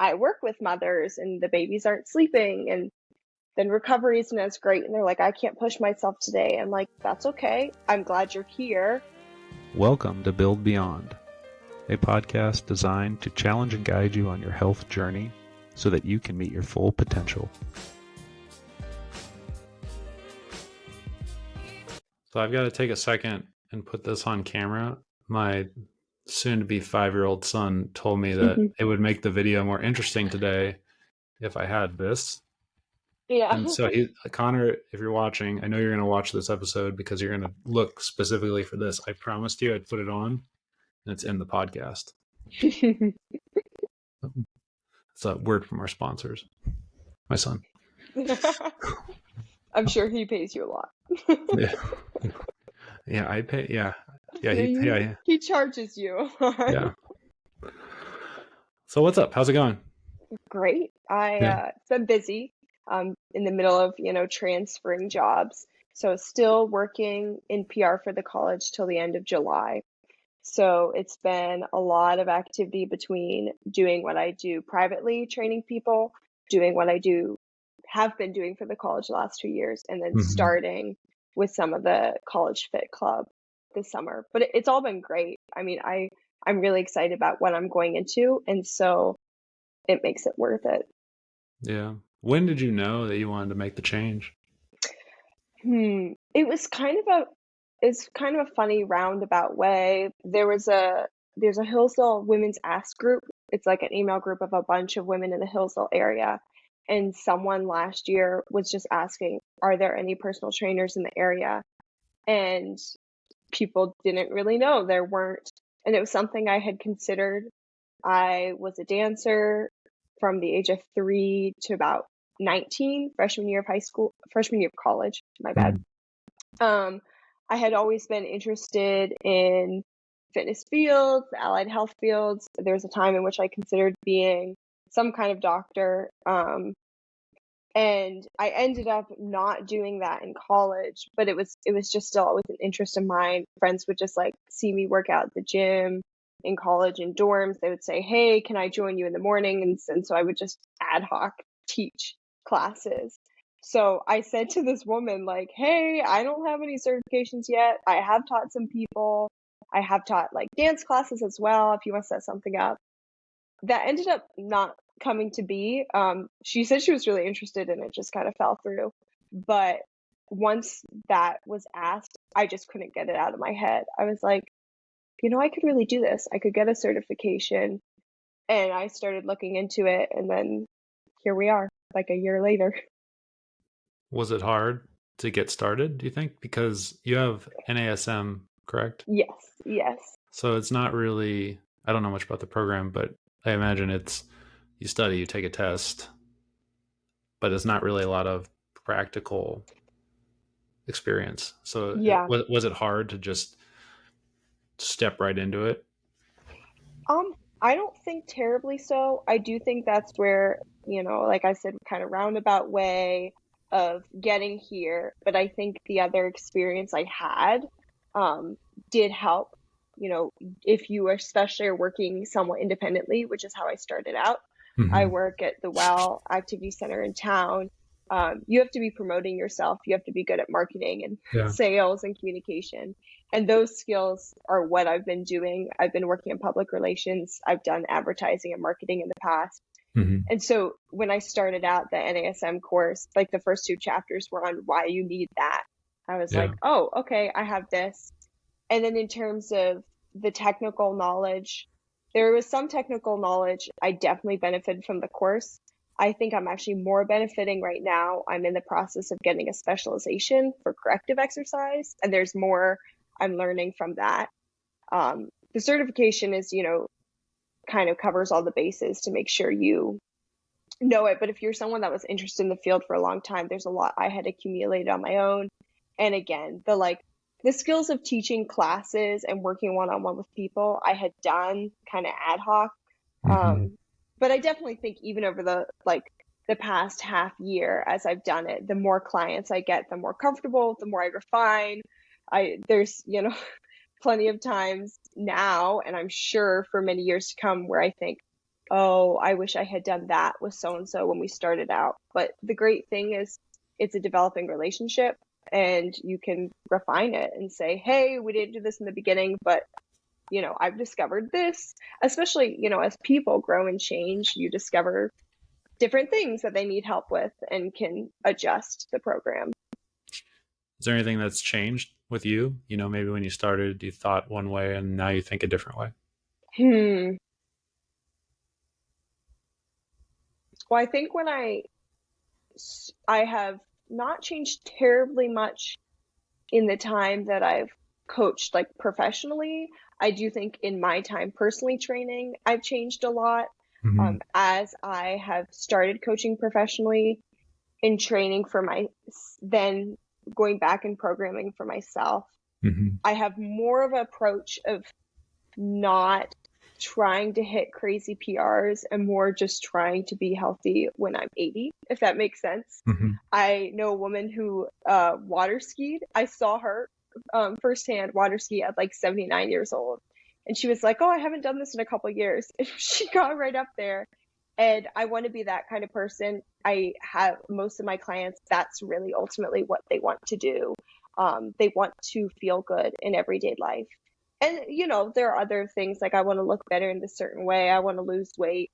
I work with mothers and the babies aren't sleeping, and then recovery isn't as great. And they're like, I can't push myself today. I'm like, that's okay. I'm glad you're here. Welcome to Build Beyond, a podcast designed to challenge and guide you on your health journey so that you can meet your full potential. So I've got to take a second and put this on camera. My soon-to-be 5-year-old son told me that it would make the video more interesting today if I had this. Yeah. And so Connor, if you're watching, I know you're going to watch this episode because you're going to look specifically for this. I promised you I'd put it on, and it's in the podcast. It's a word from our sponsors. My son. I'm sure he pays you a lot. Yeah, I pay. Yeah. He charges you. Yeah. So what's up? How's it going? Great. It's been busy. In the middle of, transferring jobs. So still working in PR for the college till the end of July. So it's been a lot of activity between doing what I do privately, training people, doing what I have been doing for the college the last 2 years, and then starting with some of the College Fit Club this summer. But it's all been great. I mean, I'm really excited about what I'm going into, and so it makes it worth it. Yeah. When did you know that you wanted to make the change? It's kind of a funny roundabout way. There's a Hillsdale Women's Ask group. It's like an email group of a bunch of women in the Hillsdale area. And someone last year was just asking, are there any personal trainers in the area? And people didn't really know. There weren't. And it was something I had considered. I was a dancer from the age of 3 to about 19, freshman year of college, my bad. I had always been interested in fitness fields, allied health fields. There was a time in which I considered being some kind of doctor. And I ended up not doing that in college, but it was just still always an interest of mine. Friends would just like see me work out at the gym in college in dorms. They would say, hey, can I join you in the morning? And so I would just ad hoc teach classes. So I said to this woman, like, hey, I don't have any certifications yet. I have taught some people. I have taught like dance classes as well, if you want to set something up. That ended up not coming to be. She said she was really interested and it just kind of fell through. But once that was asked, I just couldn't get it out of my head. I was like, I could really do this. I could get a certification. And I started looking into it. And then here we are, like a year later. Was it hard to get started, do you think? Because you have NASM, correct? Yes. So it's not really, I don't know much about the program, but I imagine it's, you study, you take a test, but it's not really a lot of practical experience. So yeah. Was it hard to just step right into it? I don't think terribly so. I do think that's where, like I said, kind of roundabout way of getting here. But I think the other experience I had did help. If you especially are working somewhat independently, which is how I started out. I work at the WOW Activity Center in town. You have to be promoting yourself. You have to be good at marketing and sales and communication. And those skills are what I've been doing. I've been working in public relations. I've done advertising and marketing in the past. And so when I started out the NASM course, like the first 2 chapters were on why you need that. I was like, oh, okay, I have this. And then in terms of the technical knowledge, there was some technical knowledge. I definitely benefited from the course. I think I'm actually more benefiting right now. I'm in the process of getting a specialization for corrective exercise, and there's more I'm learning from that. The certification is, kind of covers all the bases to make sure you know it. But if you're someone that was interested in the field for a long time, there's a lot I had accumulated on my own. And again, the skills of teaching classes and working one-on-one with people, I had done kind of ad hoc. But I definitely think even over the past half year, as I've done it, the more clients I get, the more comfortable, the more I refine. There's, plenty of times now, and I'm sure for many years to come, where I think, oh, I wish I had done that with so and so when we started out. But the great thing is it's a developing relationship and you can refine it and say, hey, we didn't do this in the beginning, but I've discovered this, especially, as people grow and change, you discover different things that they need help with and can adjust the program. Is there anything that's changed with you? Maybe when you started, you thought one way and now you think a different way. Hmm. Well, I think I have not changed terribly much in the time that I've coached like professionally. I do think in my time personally training, I've changed a lot. Mm-hmm. As I have started coaching professionally in training for then going back and programming for myself, Mm-hmm. I have more of an approach of not trying to hit crazy PRs and more just trying to be healthy when I'm 80, if that makes sense. Mm-hmm. I know a woman who water skied. I saw her firsthand water ski at like 79 years old. And she was like, oh, I haven't done this in a couple of years. And she got right up there. And I want to be that kind of person. I have most of my clients, that's really ultimately what they want to do. They want to feel good in everyday life. And, there are other things like I want to look better in a certain way. I want to lose weight.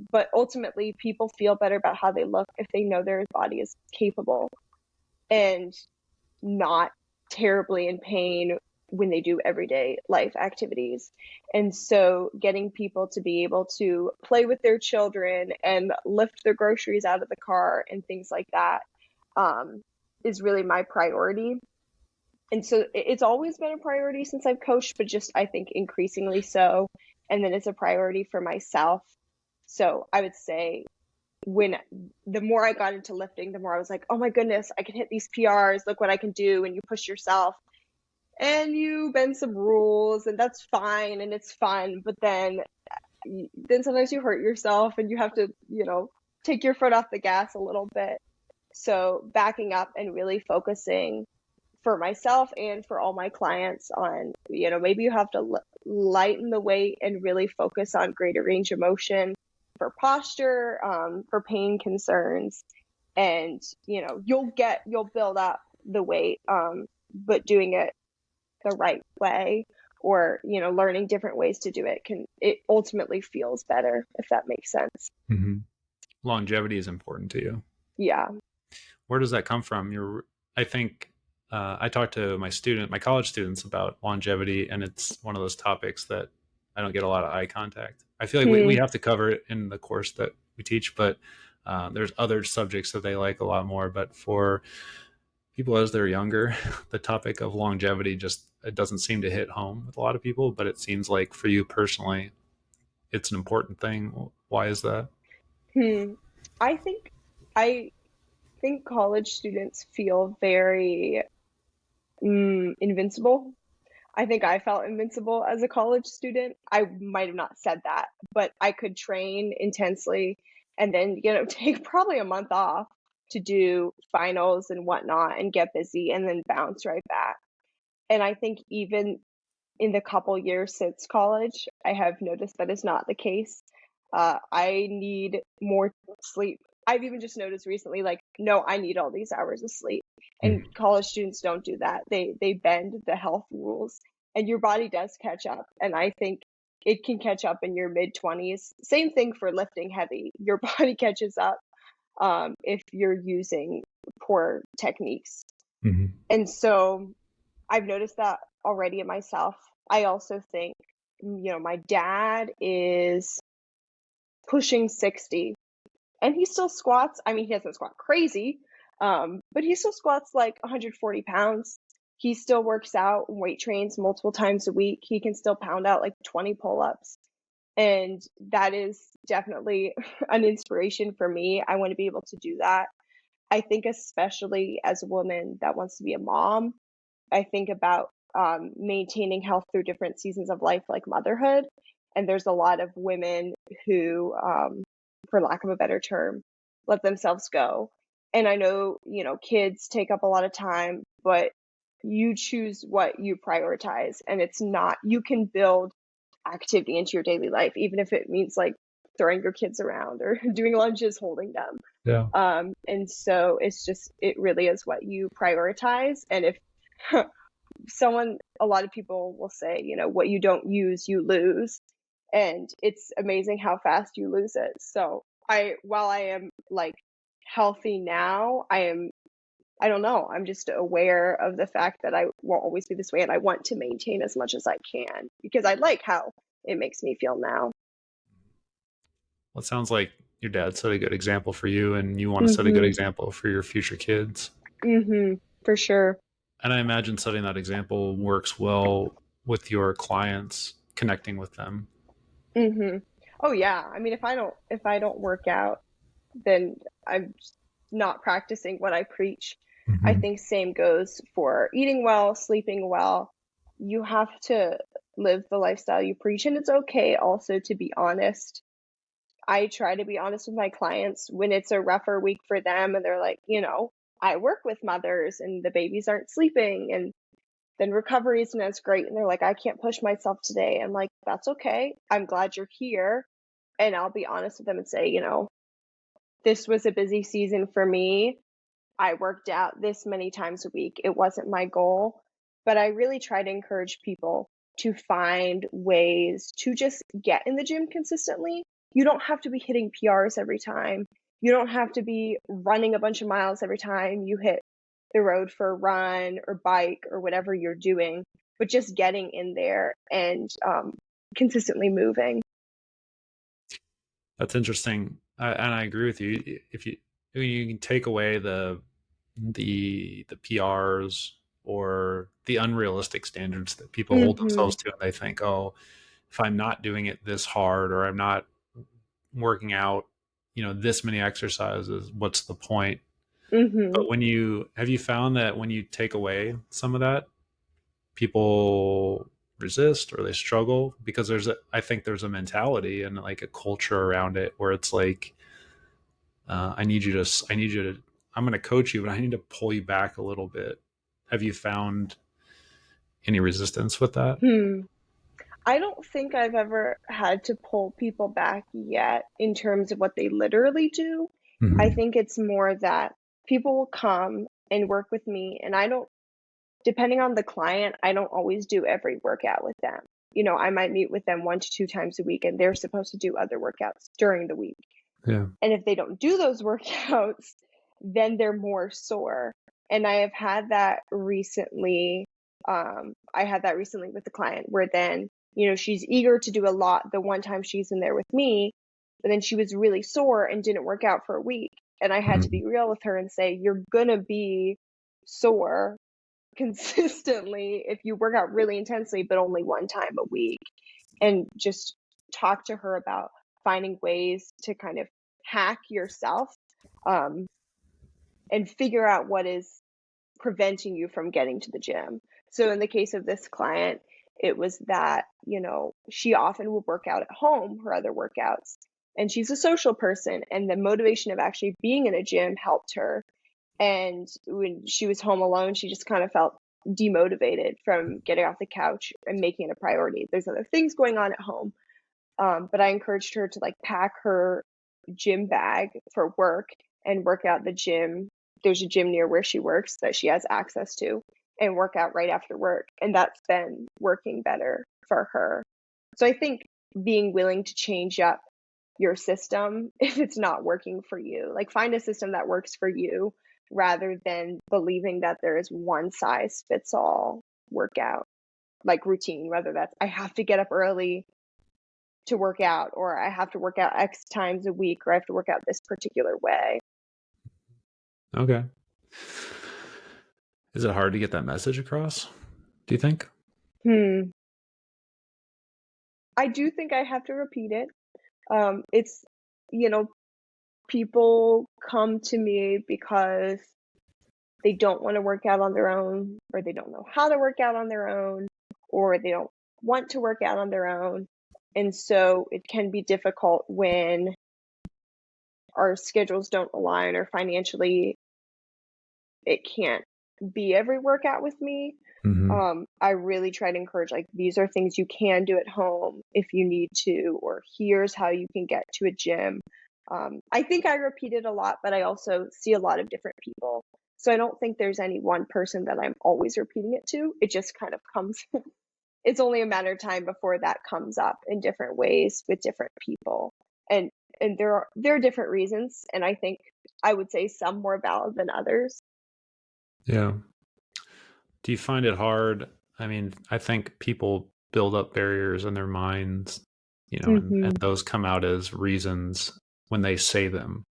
But ultimately, people feel better about how they look if they know their body is capable and not terribly in pain when they do everyday life activities. And so getting people to be able to play with their children and lift their groceries out of the car and things like that is really my priority. And so it's always been a priority since I've coached, but just I think increasingly so. And then it's a priority for myself. So I would say when the more I got into lifting, the more I was like, oh my goodness, I can hit these PRs. Look what I can do. And you push yourself and you bend some rules and that's fine and it's fun. But then sometimes you hurt yourself and you have to, take your foot off the gas a little bit. So backing up and really focusing for myself and for all my clients on, maybe you have to lighten the weight and really focus on greater range of motion for posture, for pain concerns. And, you'll build up the weight, but doing it the right way or, learning different ways to do it ultimately feels better, if that makes sense. Mm-hmm. Longevity is important to you. Yeah. Where does that come from? I think I talk to my college students about longevity, and it's one of those topics that I don't get a lot of eye contact. I feel like we have to cover it in the course that we teach, but there's other subjects that they like a lot more. But for people as they're younger, the topic of longevity it doesn't seem to hit home with a lot of people. But it seems like for you personally, it's an important thing. Why is that? Hmm. I think I think college students feel very invincible. I think I felt invincible as a college student. I might have not said that, but I could train intensely and then, take probably a month off to do finals and whatnot and get busy and then bounce right back. And I think even in the couple years since college, I have noticed that is not the case. I need more sleep. I've even just noticed recently, like, no, I need all these hours of sleep. And college students don't do that. They bend the health rules, and your body does catch up. And I think it can catch up in your mid 20s. Same thing for lifting heavy. Your body catches up if you're using poor techniques. Mm-hmm. And so I've noticed that already in myself. I also think, my dad is pushing 60 and he still squats. I mean, he doesn't squat crazy, but he still squats like 140 pounds. He still works out and weight trains multiple times a week. He can still pound out like 20 pull-ups. And that is definitely an inspiration for me. I want to be able to do that. I think especially as a woman that wants to be a mom, I think about maintaining health through different seasons of life, like motherhood. And there's a lot of women who, for lack of a better term, let themselves go. And I know, kids take up a lot of time, but you choose what you prioritize. And it's not, you can build activity into your daily life, even if it means like throwing your kids around or doing lunges holding them. Yeah. And so it really is what you prioritize. And if a lot of people will say, what you don't use, you lose. And it's amazing how fast you lose it. So while I am like healthy now, I don't know, I'm just aware of the fact that I won't always be this way. And I want to maintain as much as I can because I like how it makes me feel now. Well, it sounds like your dad set a good example for you, and you want to set a good Mm-hmm. example for your future kids. Mm-hmm. For sure. And I imagine setting that example works well with your clients, connecting with them. Mm-hmm. Oh yeah. I mean, if I don't work out, then I'm not practicing what I preach. I Mm-hmm. think same goes for eating well, sleeping well. You have to live the lifestyle you preach, and it's okay also to be honest. I try to be honest with my clients when it's a rougher week for them and they're like, I work with mothers and the babies aren't sleeping and then recovery isn't as great and they're like, I can't push myself today. I'm like, that's okay. I'm glad you're here. And I'll be honest with them and say, this was a busy season for me. I worked out this many times a week. It wasn't my goal, but I really try to encourage people to find ways to just get in the gym consistently. You don't have to be hitting PRs every time. You don't have to be running a bunch of miles every time you hit the road for a run or bike or whatever you're doing, but just getting in there and consistently moving. That's interesting, and I agree with you. If you can take away the PRs or the unrealistic standards that people hold Mm-hmm. themselves to, and they think, oh, if I'm not doing it this hard or I'm not working out, this many exercises, what's the point? Mm-hmm. But have you found that when you take away some of that, people resist or they struggle because I think there's a mentality and like a culture around it where it's like, I need you to, I'm going to coach you, but I need to pull you back a little bit. Have you found any resistance with that? Hmm. I don't think I've ever had to pull people back yet in terms of what they literally do. I Mm-hmm. think it's more that people will come and work with me, and depending on the client, I don't always do every workout with them. I might meet with them 1 to 2 times a week, and they're supposed to do other workouts during the week. Yeah. And if they don't do those workouts, then they're more sore. And I have had that recently. I had that recently with the client where then, she's eager to do a lot the one time she's in there with me, but then she was really sore and didn't work out for a week. And I had to Mm-hmm. be real with her and say, you're gonna be sore consistently if you work out really intensely, but only one time a week. And just talk to her about finding ways to kind of hack yourself, um, and figure out what is preventing you from getting to the gym. So in the case of this client, it was that, she often would work out at home, her other workouts, and she's a social person, and the motivation of actually being in a gym helped her. And when she was home alone, she just kind of felt demotivated from getting off the couch and making it a priority. There's other things going on at home. But I encouraged her to like pack her gym bag for work and work out the gym. There's a gym near where she works that she has access to and work out right after work. And that's been working better for her. So I think being willing to change up your system if it's not working for you, like find a system that works for you rather than believing that there is one size fits all workout, like routine, whether that's I have to get up early to work out, or I have to work out X times a week, or I have to work out this particular way. Okay. Is it hard to get that message across? Do you think? Hmm. I do think I have to repeat it. It's, you know, people come to me because they don't want to work out on their own, or they don't know how to work out on their own, or they don't want to work out on their own. And so it can be difficult when our schedules don't align or financially it can't be every workout with me. Mm-hmm. I really try to encourage, like, these are things you can do at home if you need to, or here's how you can get to a gym. I think I repeat it a lot, but I also see a lot of different people. So I don't think there's any one person that I'm always repeating it to. It just kind of comes, it's only a matter of time before that comes up in different ways with different people. And there are different reasons, and I think I would say some more valid than others. Yeah. Do you find it hard? I mean, I think people build up barriers in their minds, and Hmm. those come out as reasons when they say them.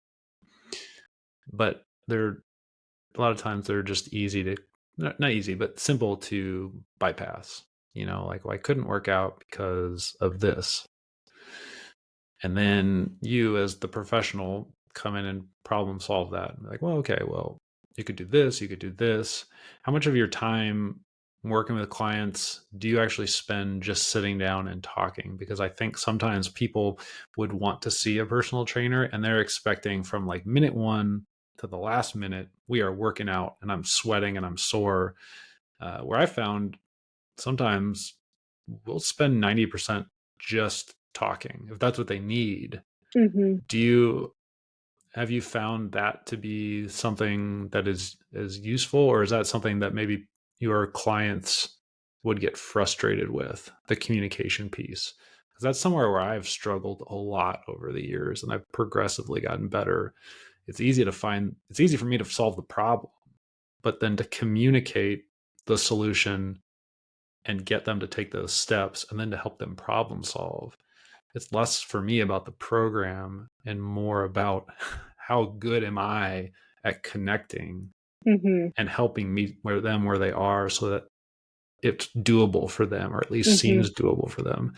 But they're a lot of times they're just easy to, not easy, but simple to bypass. Like, well, I couldn't work out because of this. And then you, as the professional, come in and problem solve that. And be like, well, okay, well, you could do this, you could do this. How much of your time working with clients do you actually spend just sitting down and talking? Because I think sometimes people would want to see a personal trainer and they're expecting from like minute one to the last minute, we are working out and I'm sweating and I'm sore. Where I found sometimes we'll spend 90% just talking if that's what they need. Hmm. Do you have you found that to be something that is useful, or is that something that maybe your clients would get frustrated with, the communication piece? Because that's somewhere where I've struggled a lot over the years and I've progressively gotten better. It's easy for me to solve the problem, but then to communicate the solution and get them to take those steps and then to help them problem solve. It's less for me about the program and more about how good am I at connecting Hmm. and helping meet where they are so that it's doable for them, or at least Hmm. seems doable for them.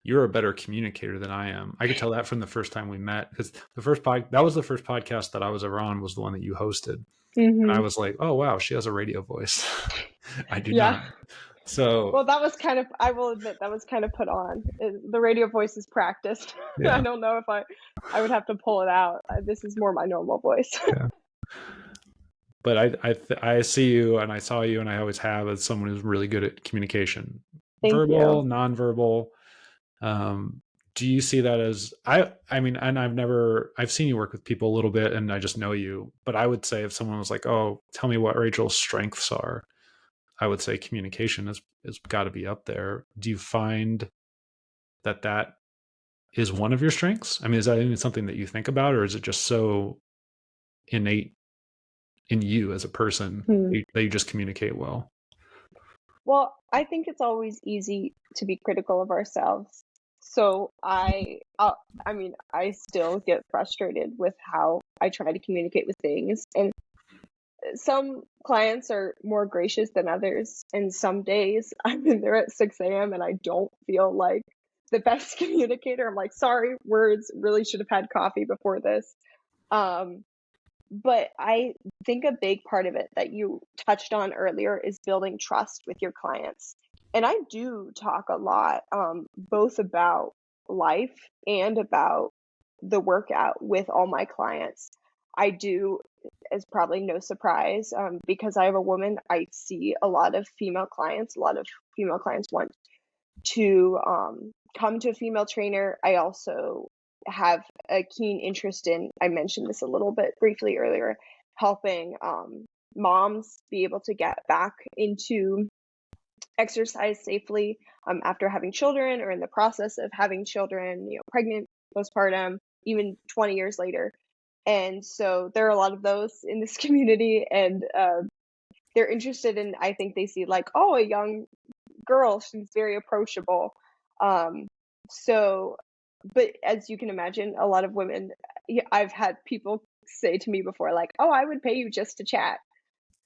You're a better communicator than I am. I could tell that from the first time we met, because that was the first podcast that I was ever on, was the one that you hosted. And I Hmm. was like, oh wow, she has a radio voice. I do Yeah. not. So Well, that was kind of, I will admit, that was kind of put on. The radio voice is practiced. I yeah, don't know if I would have to pull it out. This is more my normal voice. yeah. But I see you and I saw you and I always have as someone who's really good at communication, Thank you. verbal, nonverbal. Um, do you see that as I mean, and I've seen you work with people a little bit and I just know you, but I would say if someone was like, oh, tell me what Rachel's strengths are, I would say communication is got to be up there. Do you find that is one of your strengths? I mean, is that even something that you think about, or is it just so innate in you as a person Hmm. that you just communicate well? Well, I think it's always easy to be critical of ourselves. So I mean, I still get frustrated with how I try to communicate with things. And some clients are more gracious than others. And some days I'm in there at 6 a.m. and I don't feel like the best communicator. I'm like, sorry, words, really should have had coffee before this. Um, but I think a big part of it that you touched on earlier is building trust with your clients. And I do talk a lot, both about life and about the workout with all my clients. I do, as probably no surprise, because I have a woman, I see a lot of female clients. A lot of female clients want to come to a female trainer. I also have a keen interest in, I mentioned this a little bit briefly earlier, helping moms be able to get back into exercise safely after having children or in the process of having children, pregnant, postpartum, even 20 years later. And so there are a lot of those in this community, and they're interested in, I think they see like, oh, a young girl, she's very approachable. Um, so, but as you can imagine, a lot of women, yeah, I've had people say to me before, like, oh, I would pay you just to chat.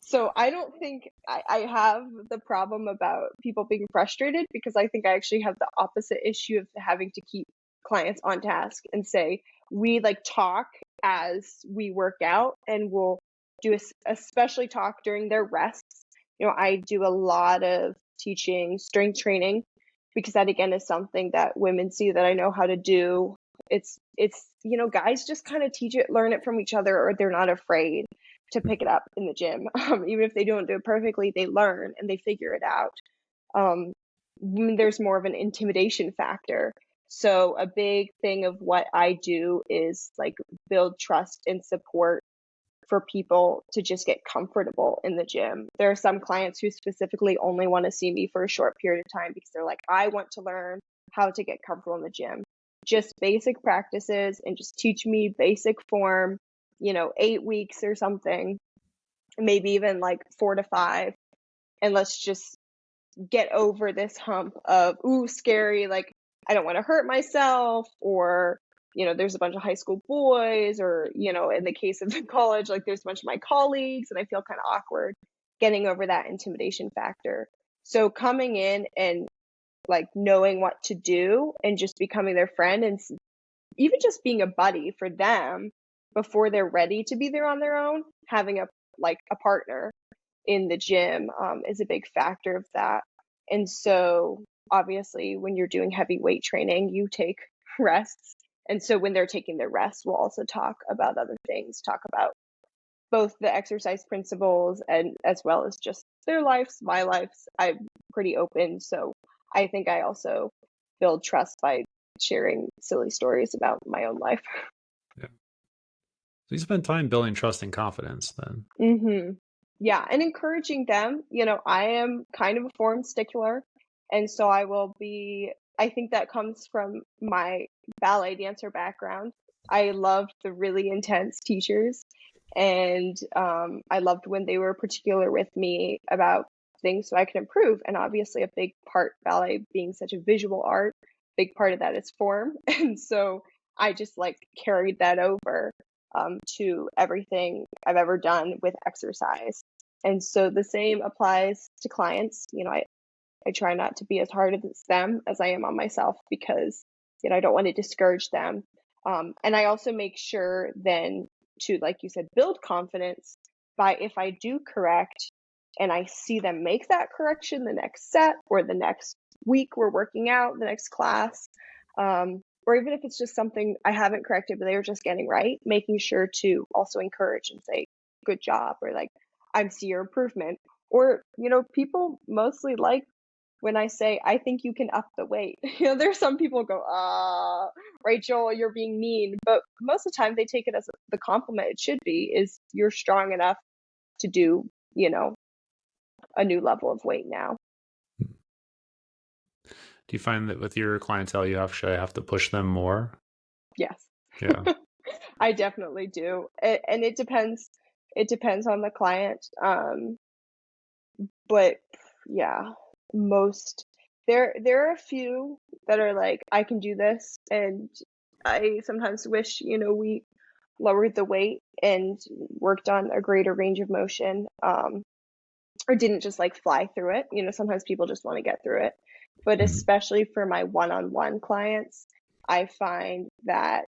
So I don't think I have the problem about people being frustrated, because I think I actually have the opposite issue of having to keep clients on task and say, we like talk as we work out, and we'll do especially talk during their rests. I do a lot of teaching strength training, because that again is something that women see that I know how to do. It's guys just kind of teach it, learn it from each other, or they're not afraid. to pick it up in the gym. Even if they don't do it perfectly, they learn and they figure it out. Um, there's more of an intimidation factor. So a big thing of what I do is like build trust and support for people to just get comfortable in the gym. There are some clients who specifically only want to see me for a short period of time because they're like, I want to learn how to get comfortable in the gym. Just basic practices and just teach me basic form, 8 weeks or something, maybe even like 4 to 5. And let's just get over this hump of, ooh, scary, like I don't want to hurt myself, or there's a bunch of high school boys, or in the case of the college, like there's a bunch of my colleagues and I feel kind of awkward getting over that intimidation factor. So coming in and like knowing what to do and just becoming their friend, and even just being a buddy for them before they're ready to be there on their own, having a partner in the gym is a big factor of that. And so obviously when you're doing heavy weight training, you take rests. And so when they're taking their rest, we'll also talk about other things, talk about both the exercise principles and as well as just their lives, my lives. I'm pretty open. So I think I also build trust by sharing silly stories about my own life. Yeah. So you spend time building trust and confidence then. Mm-hmm. Yeah, and encouraging them. I am kind of a form stickler, and so I think that comes from my ballet dancer background. I loved the really intense teachers, and I loved when they were particular with me about things so I could improve. And obviously, a big part, ballet being such a visual art, big part of that is form. And so I just like carried that over to everything I've ever done with exercise. And so the same applies to clients. I try not to be as hard as them as I am on myself because, I don't want to discourage them. And I also make sure then to, like you said, build confidence by if I do correct and I see them make that correction the next set or the next week we're working out, the next class, or even if it's just something I haven't corrected, but they were just getting right, making sure to also encourage and say, good job, or like, I see your improvement. Or, people mostly like when I say, I think you can up the weight. There's some people who go, Rachel, you're being mean. But most of the time they take it as the compliment it should be, is you're strong enough to do, a new level of weight now. Do you find that with your clientele, you actually have to push them more? Yes. Yeah. I definitely do. And it depends. It depends on the client. But yeah, most there are a few that are like, I can do this, and I sometimes wish, we lowered the weight and worked on a greater range of motion, or didn't just like fly through it. Sometimes people just want to get through it. But Mhm. especially for my one-on-one clients, I find that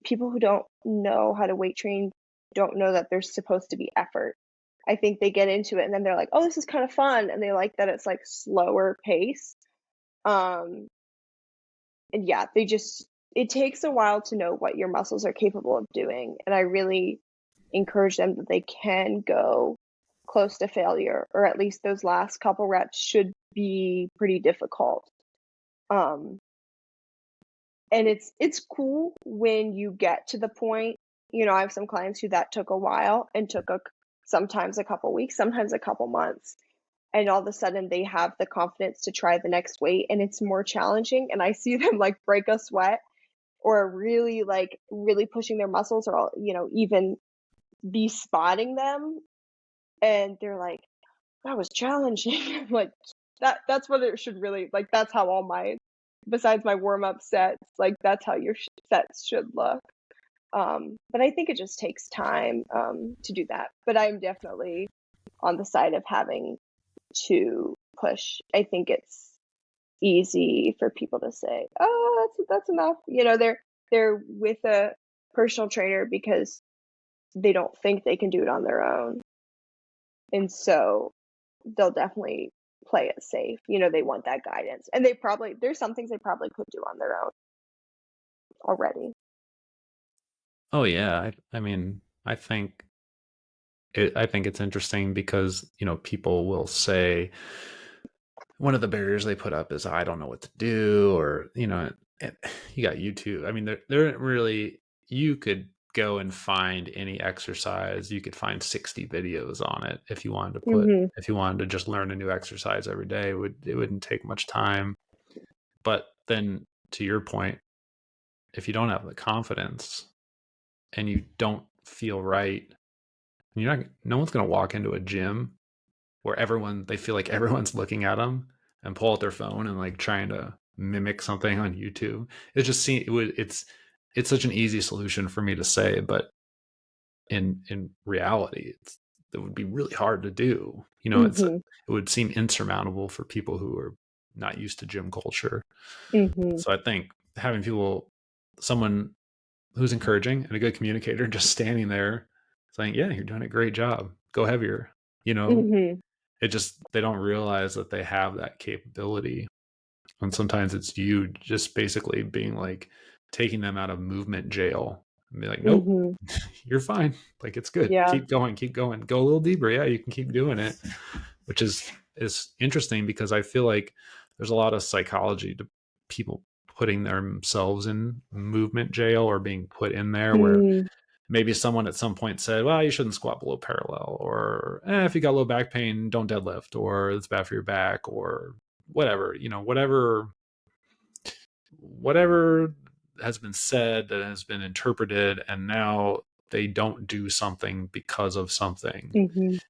people who don't know how to weight train don't know that there's supposed to be effort. I think they get into it and then they're like, oh, this is kind of fun. And they like that it's like slower pace. Um, and yeah, it takes a while to know what your muscles are capable of doing. And I really encourage them that they can go close to failure, or at least those last couple reps should be pretty difficult. Um, and it's cool when you get to the point. I have some clients who that took a while and took sometimes a couple weeks, sometimes a couple months, and all of a sudden they have the confidence to try the next weight and it's more challenging, and I see them like break a sweat or really pushing their muscles, or even be spotting them, and they're like, that was challenging. Like that's what it should really, like, that's how all my, besides my warm-up sets, like that's how your sets should look. But I think it just takes time to do that. But I'm definitely on the side of having to push. I think it's easy for people to say, oh, that's enough. They're with a personal trainer because they don't think they can do it on their own. And so they'll definitely play it safe. They want that guidance. And there's some things they probably could do on their own already. Oh yeah. I mean, I think I think it's interesting because, people will say one of the barriers they put up is I don't know what to do, or, you got YouTube. I mean, they're really, you could go and find any exercise. You could find 60 videos on it if you wanted to Mhm. if you wanted to just learn a new exercise every day. It wouldn't take much time. But then to your point, if you don't have the confidence and you don't feel right, no one's going to walk into a gym where they feel like everyone's looking at them and pull out their phone and like trying to mimic something on YouTube. It's such an easy solution for me to say, but in reality, it would be really hard to do. Mhm. It would seem insurmountable for people who are not used to gym culture. Mhm. So I think having someone who's encouraging and a good communicator, just standing there saying, "Yeah, you're doing a great job. Go heavier." You know, Mhm. they don't realize that they have that capability. And sometimes it's you just basically being like taking them out of movement jail and be like, nope, Mhm. you're fine. Like, it's good. Yeah. Keep going, go a little deeper. Yeah, you can keep doing it, which is interesting because I feel like there's a lot of psychology to people putting themselves in movement jail or being put in there where Mm. maybe someone at some point said, well, you shouldn't squat below parallel, or if you got low back pain, don't deadlift, or it's bad for your back, or whatever, whatever has been said that has been interpreted, and now they don't do something because of something. Mhm.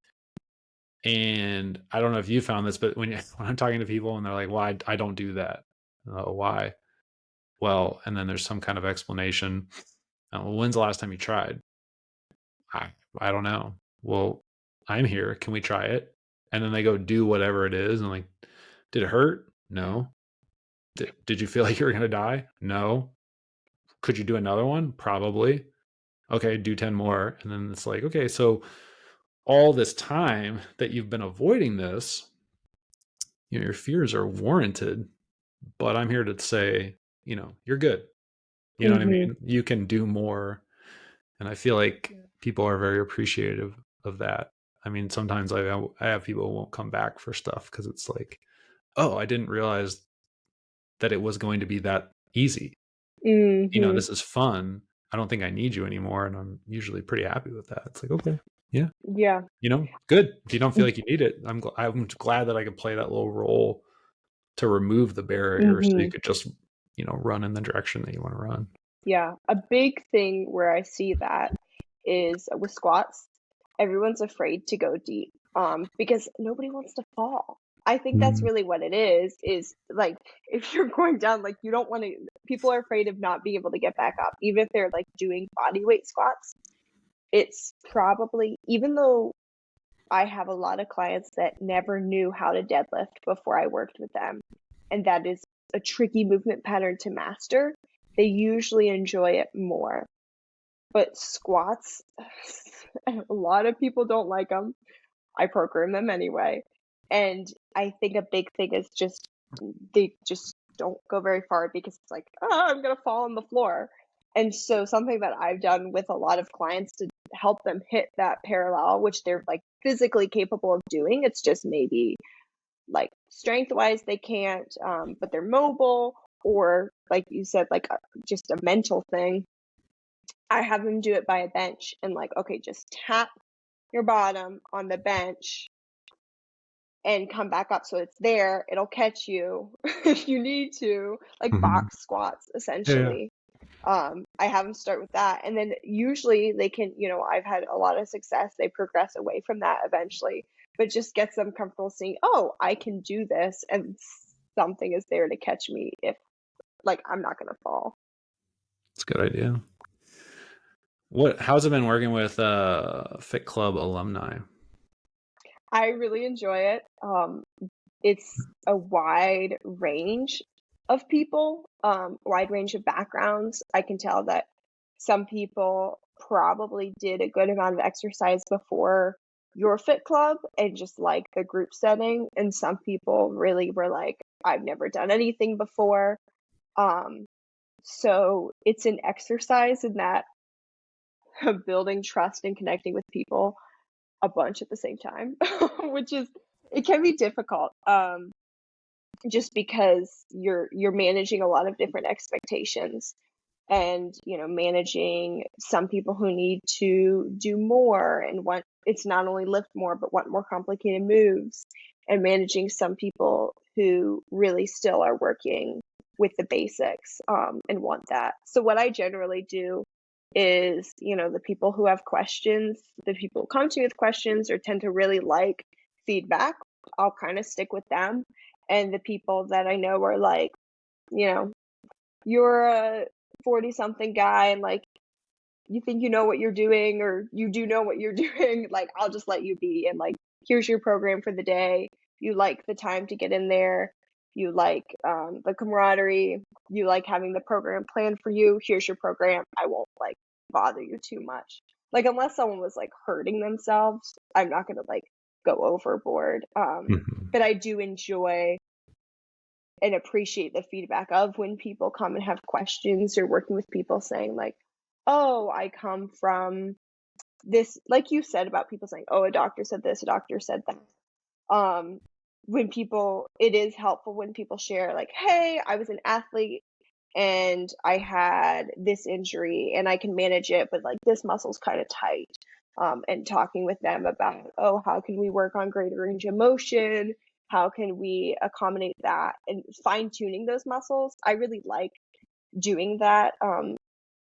And I don't know if you found this, but when I'm talking to people and they're like, well, I don't do that. Why? Well, and then there's some kind of explanation. When's the last time you tried? I, I don't know. Well, I'm here. Can we try it? And then they go do whatever it is. And like, did it hurt? No. Did you feel like you were going to die? No. Could you do another one? Probably. Okay, do 10 more. And then it's like, okay, so all this time that you've been avoiding this, your fears are warranted, but I'm here to say, you're good. You know what I Mhm. mean? You can do more. And I feel like people are very appreciative of that. I mean, sometimes I have people who won't come back for stuff because it's like, oh, I didn't realize that it was going to be that easy. Mhm. This is fun. I don't think I need you anymore. And I'm usually pretty happy with that. It's like, okay, yeah, Yeah. good. If you don't feel like you need it, I'm glad that I could play that little role to remove the barrier so you Mhm. could just, run in the direction that you want to run. Yeah. A big thing where I see that is with squats. Everyone's afraid to go deep because nobody wants to fall. I think that's Mm. really what it is like if you're going down, like you don't want to, people are afraid of not being able to get back up, even if they're like doing body weight squats. It's probably, even though I have a lot of clients that never knew how to deadlift before I worked with them, and that is a tricky movement pattern to master, they usually enjoy it more. But squats, a lot of people don't like them. I program them anyway. And I think a big thing is just they just don't go very far because it's like, oh, I'm gonna fall on the floor. And so something that I've done with a lot of clients to help them hit that parallel, which they're like physically capable of doing, it's just maybe like strength wise they can't, but they're mobile, or like you said, like just a mental thing. I have them do it by a bench and like, okay, just tap your bottom on the bench and come back up so it's there. It'll catch you if you need to, like Mhm. box squats Yeah, yeah. essentially. I have them start with that, and then usually they can, I've had a lot of success. They progress away from that eventually, but just gets them comfortable seeing, oh, I can do this, and something is there to catch me if like I'm not gonna fall. It's a good idea. How's it been working with Fit Club alumni? I really enjoy it. It's a wide range of people, wide range of backgrounds. I can tell that some people probably did a good amount of exercise before your fit club and just like the group setting. And some people really were like, I've never done anything before. Um, so it's an exercise in that of building trust and connecting with people a bunch at the same time, which is, it can be difficult. Just because you're managing a lot of different expectations, and managing some people who need to do more and want, it's not only lift more but want more complicated moves, and managing some people who really still are working with the basics, and want that. So what I generally do is, the people who have questions, the people who come to me with questions or tend to really like feedback, I'll kind of stick with them. And the people that I know are like, you know, you're a 40 something guy and like you think you know what you're doing, or you do know what you're doing, like I'll just let you be, and like here's your program for the day. You like the time to get in there, you like the camaraderie, you like having the program planned for you, here's your program. I won't like bother you too much. Like unless someone was like hurting themselves, I'm not gonna like go overboard. But I do enjoy and appreciate the feedback of when people come and have questions, or working with people saying like, oh, I come from this, like you said about people saying, oh, a doctor said this, a doctor said that. When people, it is helpful when people share like, hey, I was an athlete and I had this injury and I can manage it, but like this muscle's kind of tight. And talking with them about, oh, how can we work on greater range of motion? How can we accommodate that, and fine tuning those muscles? I really like doing that,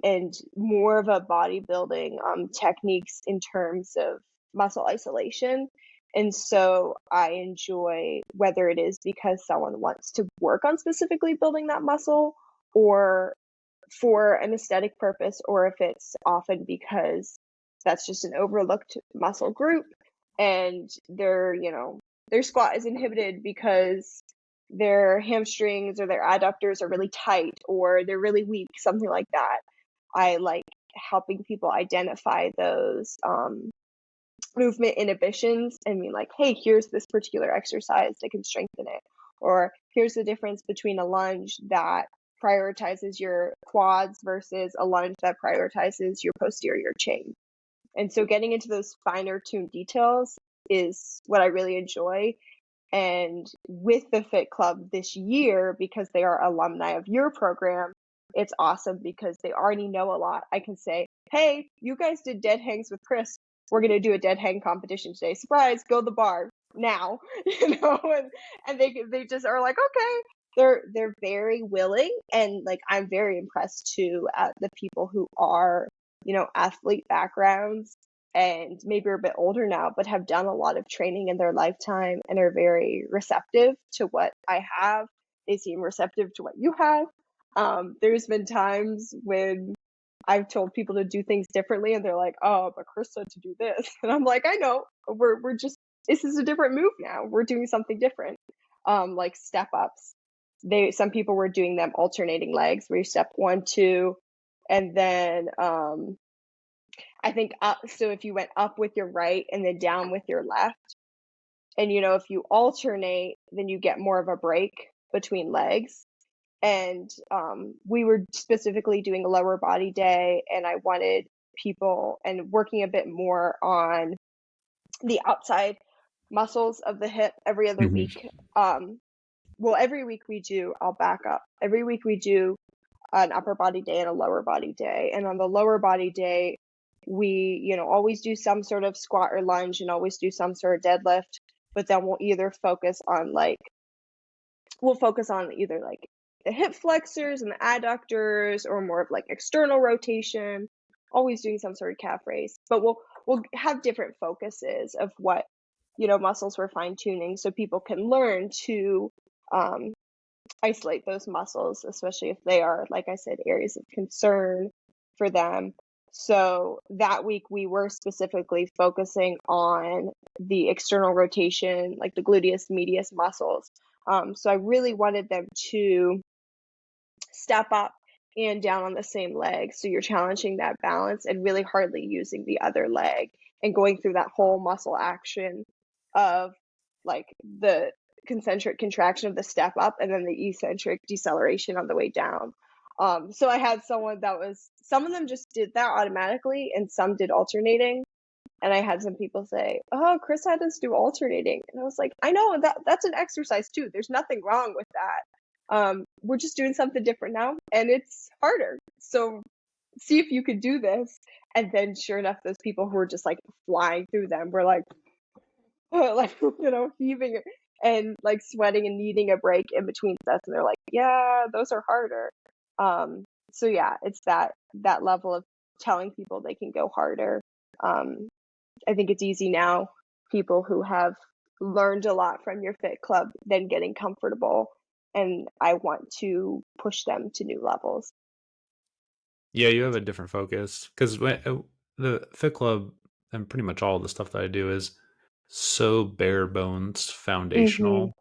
and more of a bodybuilding techniques in terms of muscle isolation. And so I enjoy, whether it is because someone wants to work on specifically building that muscle, or for an aesthetic purpose, or if it's often because that's just an overlooked muscle group, and their squat is inhibited because their hamstrings or their adductors are really tight, or they're really weak, something like that. I like helping people identify those movement inhibitions and be like, hey, here's this particular exercise that can strengthen it. Or here's the difference between a lunge that prioritizes your quads versus a lunge that prioritizes your posterior chain. And so getting into those finer tuned details is what I really enjoy. And with the Fit Club this year, because they are alumni of your program, it's awesome because they already know a lot. I can say, hey, you guys did dead hangs with Chris. We're going to do a dead hang competition today. Surprise, go to the bar now, and they just are like, okay. They're very willing, and like I'm very impressed too at the people who are, athlete backgrounds and maybe are a bit older now, but have done a lot of training in their lifetime and are very receptive to what I have. They seem receptive to what you have. There's been times when I've told people to do things differently, and they're like, "Oh, but Chris said to do this," and I'm like, "I know. We're just, this is a different move now. We're doing something different." Like step ups. Some people were doing them alternating legs, where you step 1, 2, and then I think up. So if you went up with your right and then down with your left, and if you alternate, then you get more of a break between legs. And we were specifically doing a lower body day, and I wanted people and working a bit more on the outside muscles of the hip every other week. Well, every week we do, I'll back up. Every week we do an upper body day and a lower body day. And on the lower body day, we, always do some sort of squat or lunge, and always do some sort of deadlift. But then we'll focus on either like the hip flexors and the adductors, or more of like external rotation, always doing some sort of calf raise. But we'll have different focuses of what, muscles we're fine tuning, so people can learn to isolate those muscles, especially if they are, like I said, areas of concern for them. So that week we were specifically focusing on the external rotation, like the gluteus medius muscles. So I really wanted them to step up and down on the same leg. So you're challenging that balance and really hardly using the other leg, and going through that whole muscle action of like the concentric contraction of the step up and then the eccentric deceleration on the way down. So I had someone that was, some of them just did that automatically and some did alternating. And I had some people say, "Oh, Chris had us do alternating." And I was like, "I know that's an exercise too. There's nothing wrong with that. We're just doing something different now and it's harder. So see if you could do this." And then sure enough, those people who were just like flying through them were like, like, heaving and like sweating and needing a break in between sets. And they're like, "Yeah, those are harder." So yeah, it's that level of telling people they can go harder. Um, I think it's easy now, people who have learned a lot from your fit club, then getting comfortable. And I want to push them to new levels. Yeah, you have a different focus because the Fit Club and pretty much all the stuff that I do is so bare bones Mhm. foundational.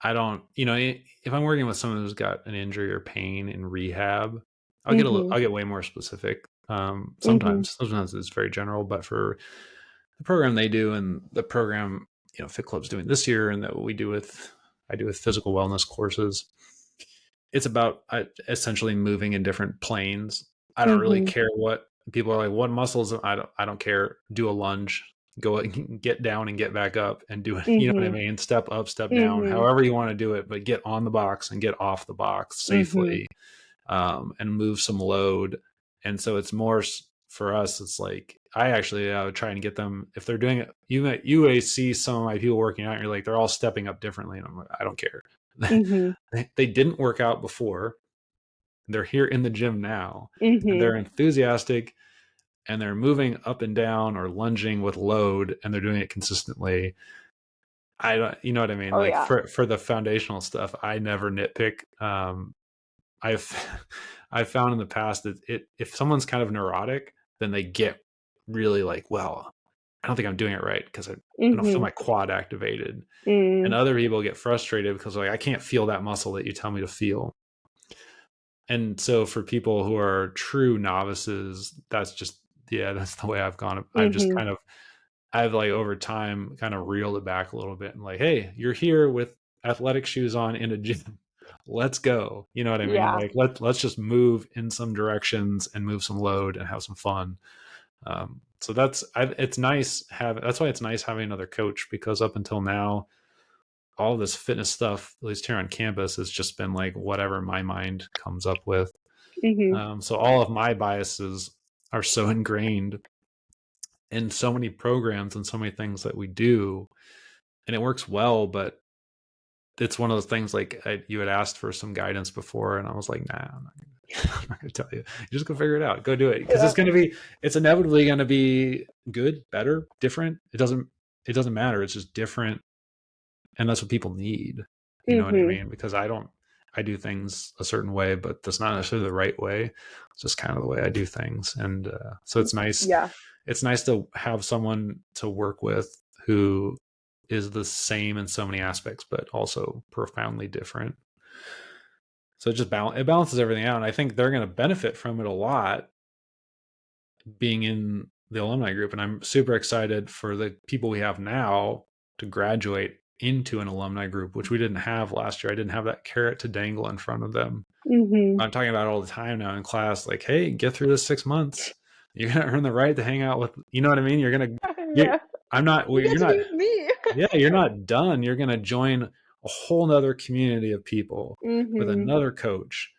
I don't, if I'm working with someone who's got an injury or pain in rehab, Mhm. I'll get way more specific. Mhm. Sometimes it's very general, but for the program they do and the program, Fit Club's doing this year and that I do with physical wellness courses, it's about essentially moving in different planes. I don't really Mhm. care what people are like. What muscles? I don't care. Do a lunge, go get down and get back up, and do it. You know what I Mhm. mean? Step up, step down, Mhm. however you want to do it, but get on the box and get off the box Mhm. safely, and move some load. And so it's more for us. It's like I actually would try and get them if they're doing it. You may see some of my people working out. And you're like they're all stepping up differently, and I'm like I don't care. Mhm. They didn't work out before. They're here in the gym now and Mhm. they're enthusiastic and they're moving up and down or lunging with load and they're doing it consistently. I don't, you know what I mean? Oh Like yeah. for the foundational stuff, I never nitpick. I've, I've found in the past that if someone's kind of neurotic, then they get really like, well, I don't think I'm doing it right because I don't feel Mhm. my quad activated. And Mm. other people get frustrated because like, I can't feel that muscle that you tell me to feel. And so for people who are true novices, that's just that's the way I've gone. Mhm. I've like over time kind of reeled it back a little bit and like, hey, you're here with athletic shoes on in a gym. Let's go. You know what I mean? Yeah. Like let's just move in some directions and move some load and have some fun. So it's nice that's why it's nice having another coach because up until now, all this fitness stuff, at least here on campus, has just been like whatever my mind comes up with. Mhm. So all of my biases are so ingrained in so many programs and so many things that we do, and it works well. But it's one of those things like you had asked for some guidance before, and I was like, nah, I'm not gonna tell you. You just go figure it out. Go do it because Yeah. it's inevitably going to be good, better, different. It doesn't matter. It's just different, and that's what people need. You know what I Mhm. mean? Because I do things a certain way, but that's not necessarily the right way. It's just kind of the way I do things, and so it's nice. Yeah. It's nice to have someone to work with who is the same in so many aspects, but also profoundly different. So it balances everything out, and I think they're going to benefit from it a lot being in the alumni group. And I'm super excited for the people we have now to graduate into an alumni group, which we didn't have last year. I didn't have that carrot to dangle in front of them. Mhm. I'm talking about all the time now in class, like, hey, get through this 6 months. You're gonna earn the right to hang out with, you know what I mean? You're, Yeah. I'm not, You get you're to not, be with me. yeah, you're not done. You're gonna join a whole nother community of people with Mhm. another coach,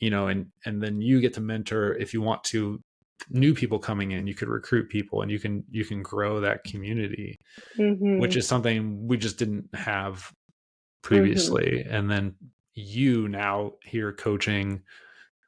and then you get to mentor if you want to new people coming in. You could recruit people and you can grow that community, which Mhm. is something we just didn't have Mhm. previously. And then you now here coaching,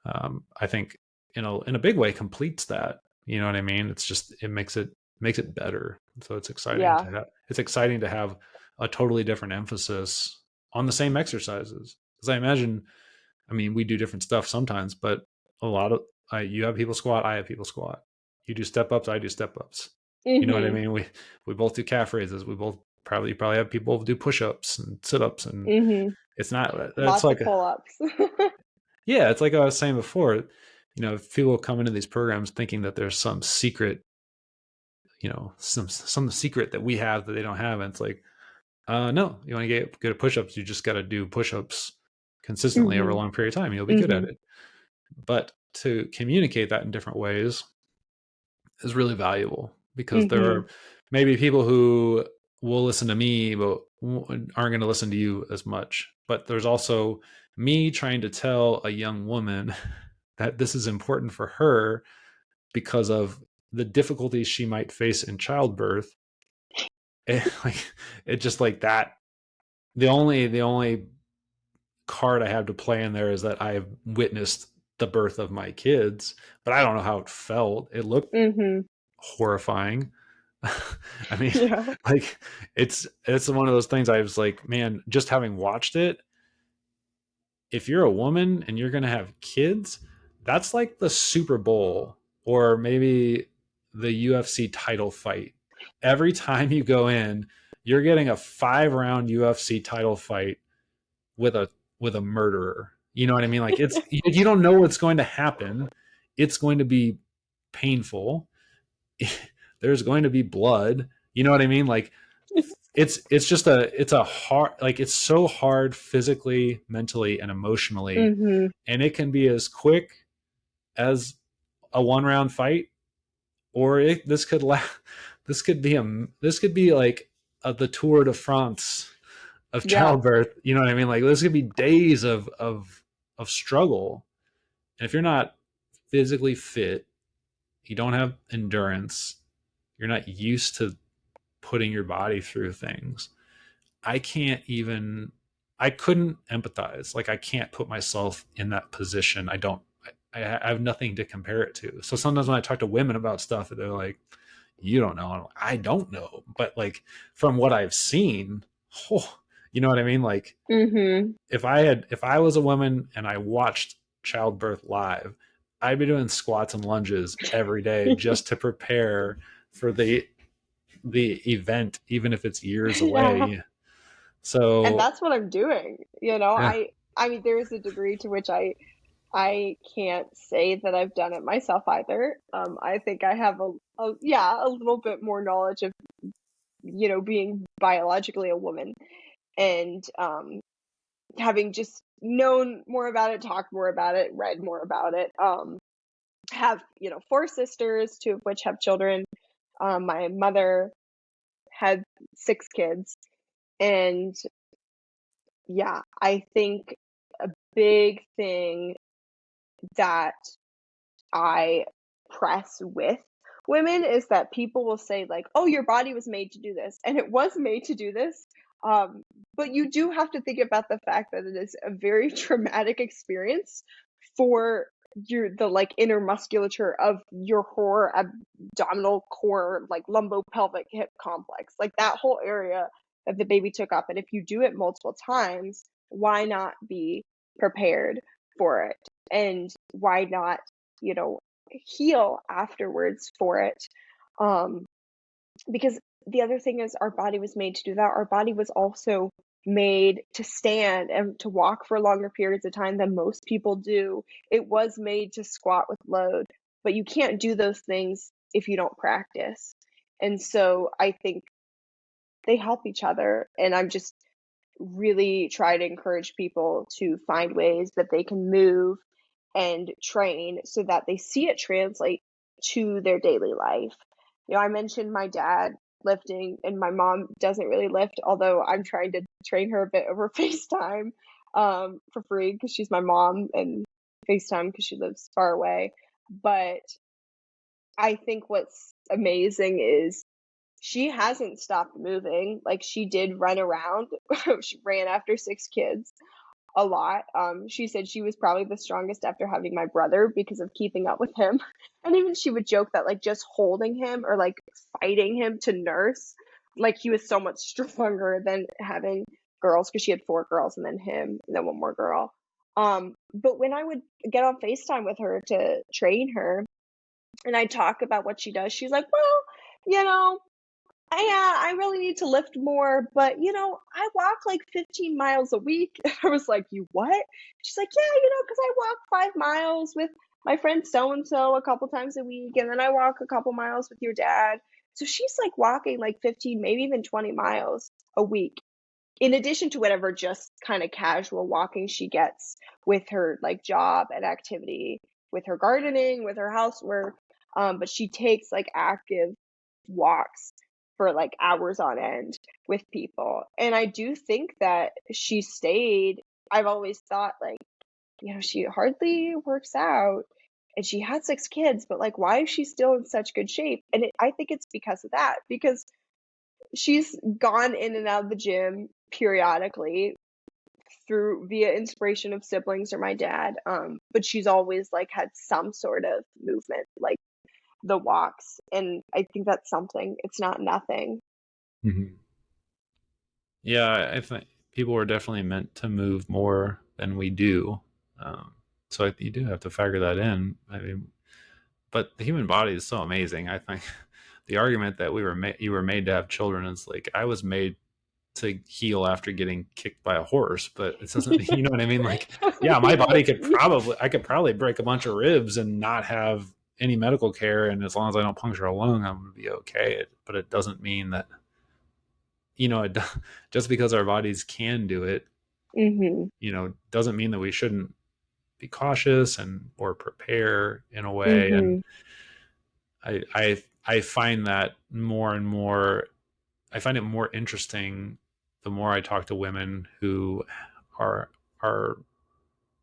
I think in a big way completes that. You know what I mean? It's just makes it better. So Yeah. it's exciting to have a totally different emphasis on the same exercises. Because I mean, we do different stuff sometimes, but a lot of you have people squat, I have people squat. You do step ups, I do step ups. You know what I Mhm. mean? We both do calf raises. We both you probably have people do push ups and sit ups, and Mhm. it's not that's Lots of like pull-ups. yeah, it's like I was saying before. If people come into these programs thinking that there's some secret, some secret that we have that they don't have, and it's like, no, you want to get good at push ups, you just got to do push ups consistently over a Mhm. long period of time. You'll be good at Mhm. it. But to communicate that in different ways is really valuable, because there Mm-hmm. are maybe people who will listen to me but aren't going to listen to you as much. But there's also me trying to tell a young woman that this is important for her because of the difficulties she might face in childbirth. Like, it just like that. The only card I have to play in there is that I've witnessed the birth of my kids, but I don't know how it felt. It looked Mm-hmm. horrifying. I mean, Yeah. like, it's one of those things. I was like, man, just having watched it, if you're a woman and you're going to have kids, that's like the Super Bowl or maybe the UFC title fight. Every time you go in, you're getting a 5 round UFC title fight with a murderer. You know what I mean? Like, it's, you don't know what's going to happen. It's going to be painful. There's going to be blood. You know what I mean? Like, it's just it's a hard, like, it's so hard physically, mentally, and emotionally, Mm-hmm. and it can be as quick as a 1 round fight, or this could be like the Tour de France of Yeah. childbirth. You know what I mean? Like, this could be days of struggle, and if you're not physically fit, you don't have endurance, you're not used to putting your body through things. I can't even, I couldn't empathize. Like, I can't put myself in that position. I don't, I have nothing to compare it to. So sometimes when I talk to women about stuff, they're like, you don't know. I'm like, I don't know. But like, from what I've seen, oh, you know what I mean? Like, Mm-hmm. if I was a woman and I watched childbirth live, I'd be doing squats and lunges every day just to prepare for the event, even if it's years Yeah. away. And So that's what I'm doing. yeah, I mean there is a degree to which I can't say that I've done it myself either. I think I have a little bit more knowledge of, being biologically a woman and having just known more about it, talked more about it, read more about it. Have, four sisters, two of which have children. My mother had six kids. And yeah, I think a big thing that I press with women is that people will say, like, oh, your body was made to do this. And it was made to do this. Um, but you do have to think about the fact that it is a very traumatic experience for the like inner musculature of your core, abdominal core, like lumbopelvic hip complex, like that whole area that the baby took up. And if you do it multiple times, why not be prepared for it? And why not, you know, heal afterwards for it? Um, because the other thing is, our body was made to do that. Our body was also made to stand and to walk for longer periods of time than most people do. It was made to squat with load, but you can't do those things if you don't practice. And so I think they help each other. And I'm just really try to encourage people to find ways that they can move and train so that they see it translate to their daily life. I mentioned my dad lifting, and my mom doesn't really lift, although I'm trying to train her a bit over FaceTime for free because she's my mom, and FaceTime because she lives far away. But I think what's amazing is she hasn't stopped moving. Like, she did run around. She ran after six kids a lot. She said she was probably the strongest after having my brother because of keeping up with him. And even she would joke that, like, just holding him or like fighting him to nurse, like, he was so much stronger than having girls, because she had four girls and then him and then one more girl. But when I would get on FaceTime with her to train her and I talk about what she does, she's like, well, you know, I really need to lift more, but I walk like 15 miles a week. I was like, you what? She's like, yeah, because I walk 5 miles with my friend so and so a couple times a week, and then I walk a couple miles with your dad. So she's like walking like 15, maybe even 20 miles a week. in addition to whatever just kind of casual walking she gets with her like job and activity, with her gardening, with her housework, but she takes like active walks for like hours on end with people. And I do think that she stayed, I've always thought like, she hardly works out and she had 6 kids, but like, why is she still in such good shape? And I think it's because of that, because she's gone in and out of the gym periodically through via inspiration of siblings or my dad. But she's always like had some sort of movement, like the walks. And I think that's something. It's not nothing. Mm-hmm. Yeah, I think people are definitely meant to move more than we do. So you do have to factor that in. I mean, but the human body is so amazing. I think the argument that you were made to have children is like I was made to heal after getting kicked by a horse, but it doesn't. You know what I mean? Like, yeah, my body I could probably break a bunch of ribs and not have any medical care, and as long as I don't puncture a lung, I'm gonna be okay. But it doesn't mean that it, just because our bodies can do it, Mm-hmm. doesn't mean that we shouldn't be cautious and or prepare in a way. And Mm-hmm. I find that more and more. I find it more interesting the more I talk to women who are are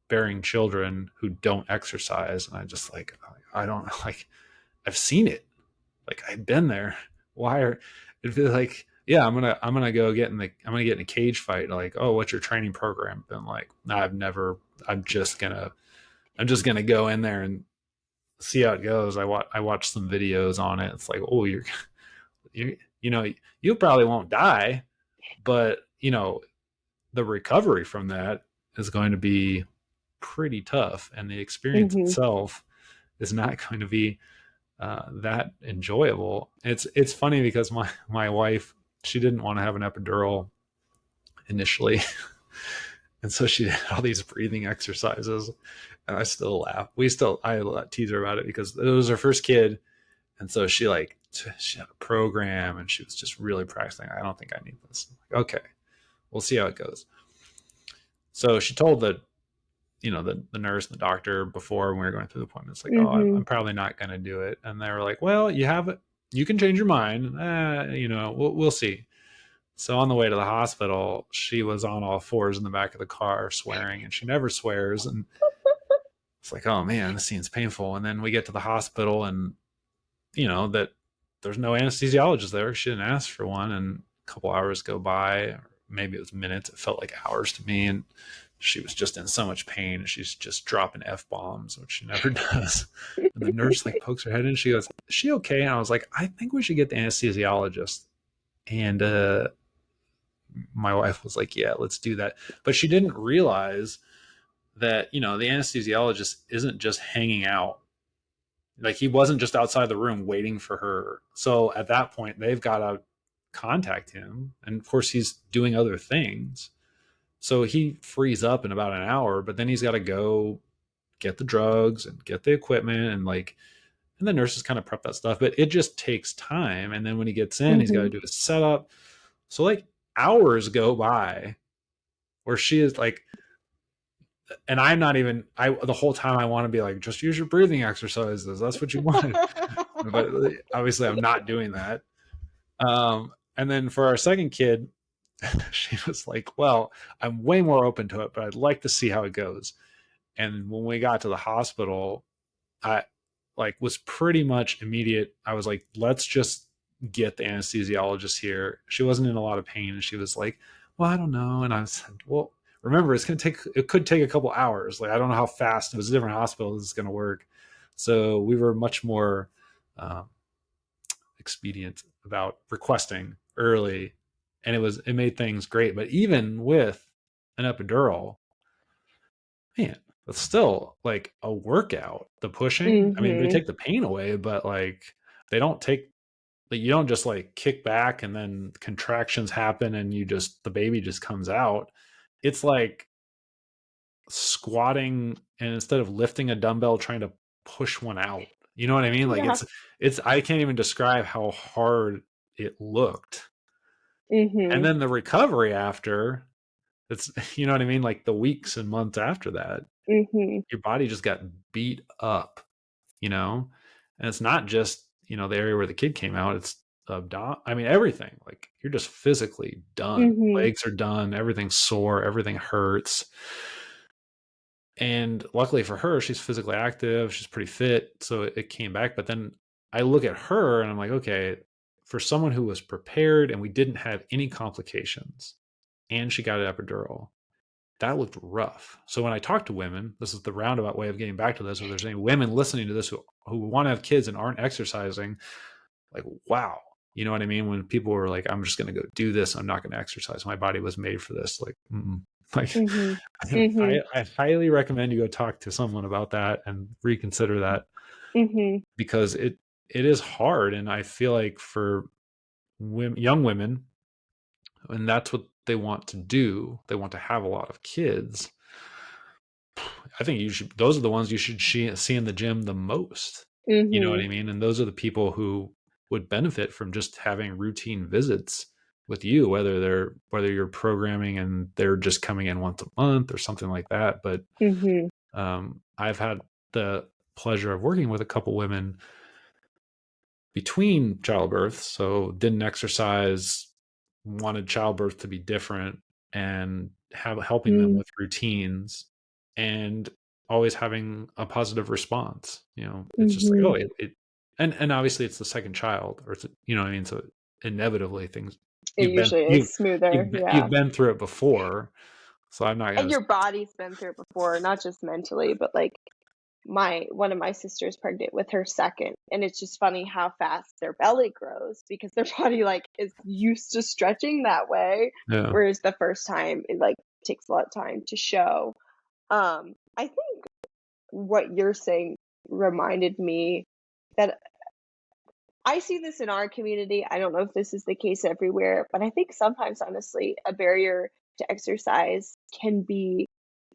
bearing children who don't exercise, and I just like I don't like I've seen it, like I've been there. Why are it'd be like yeah I'm gonna go get in the I'm gonna get in a cage fight, like, oh, what's your training program? Then like nah, I'm just gonna go in there and see how it goes. I watched some videos on it. It's like, oh, you you probably won't die, but the recovery from that is going to be pretty tough, and the experience Mm-hmm. itself is not going to be that enjoyable. It's funny because my wife, she didn't want to have an epidural initially, and so she did all these breathing exercises, and I still laugh. I tease her about it because it was her first kid, and so she had a program and she was just really practicing. I don't think I need this. Like, okay, we'll see how it goes. So she told the nurse and the doctor before when we were going through the appointments, like, oh, Mm-hmm. I'm probably not going to do it. And they were like, well, you have it. You can change your mind. We'll see. So on the way to the hospital, she was on all fours in the back of the car swearing, and she never swears. And it's like, oh man, this seems painful. And then we get to the hospital, and that there's no anesthesiologist there. She didn't ask for one, and a couple hours go by, or maybe it was minutes. It felt like hours to me, and she was just in so much pain. She's just dropping f bombs, which she never does. And the nurse like pokes her head in. She goes, "Is she okay?" And I was like, "I think we should get the anesthesiologist." And my wife was like, "Yeah, let's do that." But she didn't realize that the anesthesiologist isn't just hanging out, like he wasn't just outside the room waiting for her. So at that point, they've got to contact him. And of course, he's doing other things. So he frees up in about an hour, but then he's got to go get the drugs and get the equipment and the nurses kind of prep that stuff. But it just takes time. And then when he gets in, he's got Mm-hmm. to do a setup. So like hours go by where she is like, and I'm not even, the whole time I want to be like, just use your breathing exercises. That's what you want. But obviously I'm not doing that. And then for our second kid, she was like, well, I'm way more open to it, but I'd like to see how it goes. And when we got to the hospital, I like was pretty much immediate. I was like, let's just get the anesthesiologist here. She wasn't in a lot of pain, and she was like, well, I don't know. And I was like, well, remember, it could take a couple hours. Like, I don't know how fast, it was a different hospital, this is going to work. So we were much more um, expedient about requesting early, and it made things great. But even with an epidural, man, it's still like a workout. The pushing, I mean, they Mm-hmm. take the pain away, but like they don't take like you don't just like kick back and then contractions happen and the baby just comes out. It's like squatting, and instead of lifting a dumbbell, trying to push one out. You know what I mean? Like Yeah. it's I can't even describe how hard it looked. And Mhm. then the recovery after, it's, you know what I mean? Like the weeks and months after that, Mhm. your body just got beat up, you know? And it's not just, the area where the kid came out, it's I mean, everything. Like you're just physically done. Mhm. Legs are done, everything's sore, everything hurts. And luckily for her, she's physically active, she's pretty fit, so it came back. But then I look at her and I'm like, okay, for someone who was prepared and we didn't have any complications, and she got an epidural, that looked rough. So when I talk to women, this is the roundabout way of getting back to this. If there's any women listening to this who want to have kids and aren't exercising, like, wow, you know what I mean? When people were like, I'm just going to go do this, I'm not going to exercise. My body was made for this. Like, like Mhm. Mhm. I highly recommend you go talk to someone about that and reconsider that, Mhm. because it is hard. And I feel like for women, young women, and that's what they want to do, they want to have a lot of kids. I think those are the ones you should see in the gym the most. You know what Mhm. I mean? And those are the people who would benefit from just having routine visits with you, whether you're programming and they're just coming in once a month or something like that. But Mhm. I've had the pleasure of working with a couple women between childbirth, so didn't exercise, wanted childbirth to be different, and helping them Mhm. with routines, and always having a positive response. It's just like, Mhm. oh, and obviously it's the second child, or you know what I mean. So inevitably things It you've been usually you've is smoother, yeah. you've been through it before, so I'm not And gonna. your body's been through it before, not just mentally, but like my one of my sisters pregnant with her second, and it's just funny how fast their belly grows because their body like is used to stretching that way, Yeah. whereas the first time it like takes a lot of time to show. I think what you're saying reminded me that I see this in our community. I don't know if this is the case everywhere, but I think sometimes, honestly, a barrier to exercise can be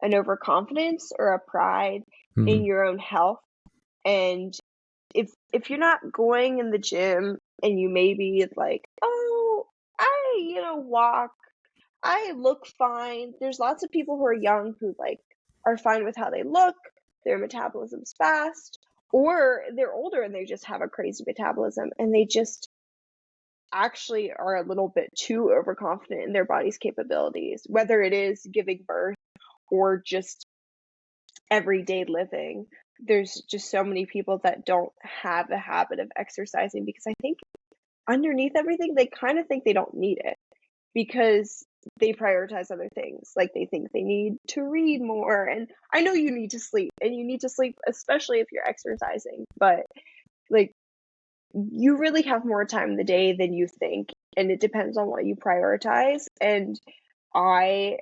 an overconfidence or a pride in Mhm. your own health. And if you're not going in the gym and you maybe like, oh, I walk, I look fine. There's lots of people who are young who like are fine with how they look, their metabolism's fast, or they're older and they just have a crazy metabolism and they just actually are a little bit too overconfident in their body's capabilities, whether it is giving birth or just everyday living. There's just so many people that don't have a habit of exercising because I think underneath everything, they kind of think they don't need it because they prioritize other things. Like they think they need to read more. And I know you need to sleep and you need to sleep, especially if you're exercising, but like you really have more time in the day than you think. And it depends on what you prioritize. And I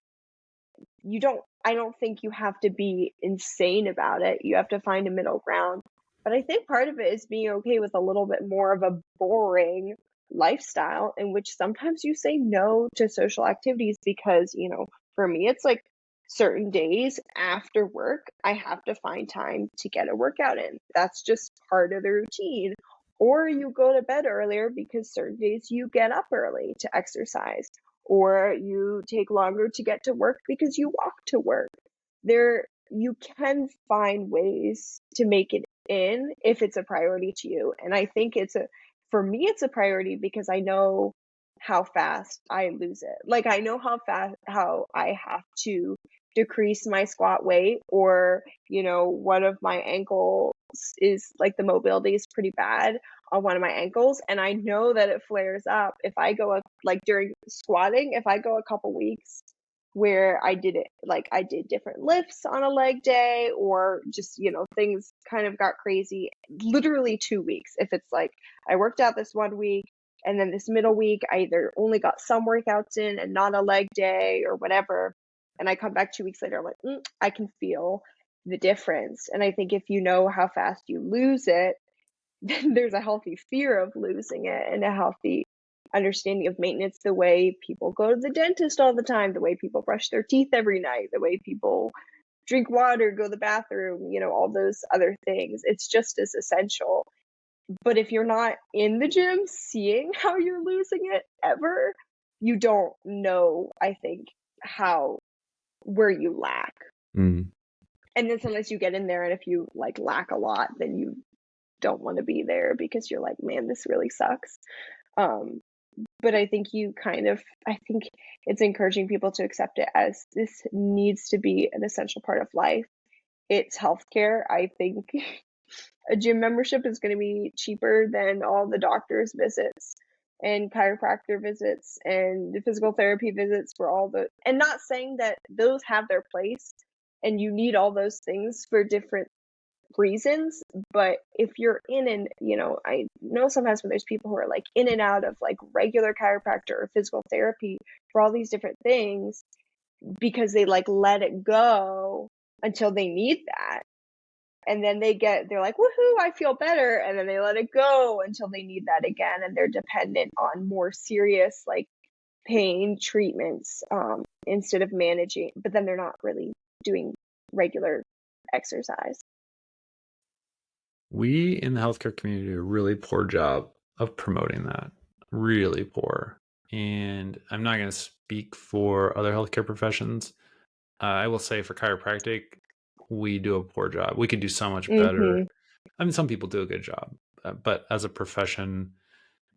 I don't think you have to be insane about it. You have to find a middle ground. But I think part of it is being okay with a little bit more of a boring lifestyle in which sometimes you say no to social activities because, for me, it's like certain days after work, I have to find time to get a workout in. That's just part of the routine. Or you go to bed earlier because certain days you get up early to exercise or you take longer to get to work because you walk to work. You can find ways to make it in if it's a priority to you. And I think for me, it's a priority because I know how fast I lose it. Like I know how I have to decrease my squat weight or, one of my ankles is like the mobility is pretty bad on one of my ankles and I know that it flares up if I go like during squatting, if I go a couple weeks where I did it like I did different lifts on a leg day or just, things kind of got crazy literally 2 weeks. If it's like I worked out this one week and then this middle week I either only got some workouts in and not a leg day or whatever, and I come back 2 weeks later, I'm like, I can feel the difference. And I think if you know how fast you lose it, then there's a healthy fear of losing it and a healthy understanding of maintenance, the way people go to the dentist all the time, the way people brush their teeth every night, the way people drink water, go to the bathroom, all those other things. It's just as essential. But if you're not in the gym seeing how you're losing it ever, you don't know, I think, how where you lack. Mm. And then sometimes you get in there, and if you like lack a lot, then you don't want to be there because you're like, man, this really sucks. Um, but I think I think it's encouraging people to accept it as this needs to be an essential part of life. It's healthcare. I think a gym membership is going to be cheaper than all the doctor's visits and chiropractor visits and physical therapy visits for all the, and not saying that those have their place and you need all those things for different reasons, but if you're in and I know sometimes when there's people who are like in and out of like regular chiropractor or physical therapy for all these different things because they like let it go until they need that, and then they're like, woohoo, I feel better, and then they let it go until they need that again, and they're dependent on more serious like pain treatments instead of managing, but then they're not really doing regular exercise. We in the healthcare community do a really poor job of promoting that. Really poor. And I'm not going to speak for other healthcare professions. I will say for chiropractic, we do a poor job. We could do so much better. Mm-hmm. I mean, some people do a good job, but as a profession,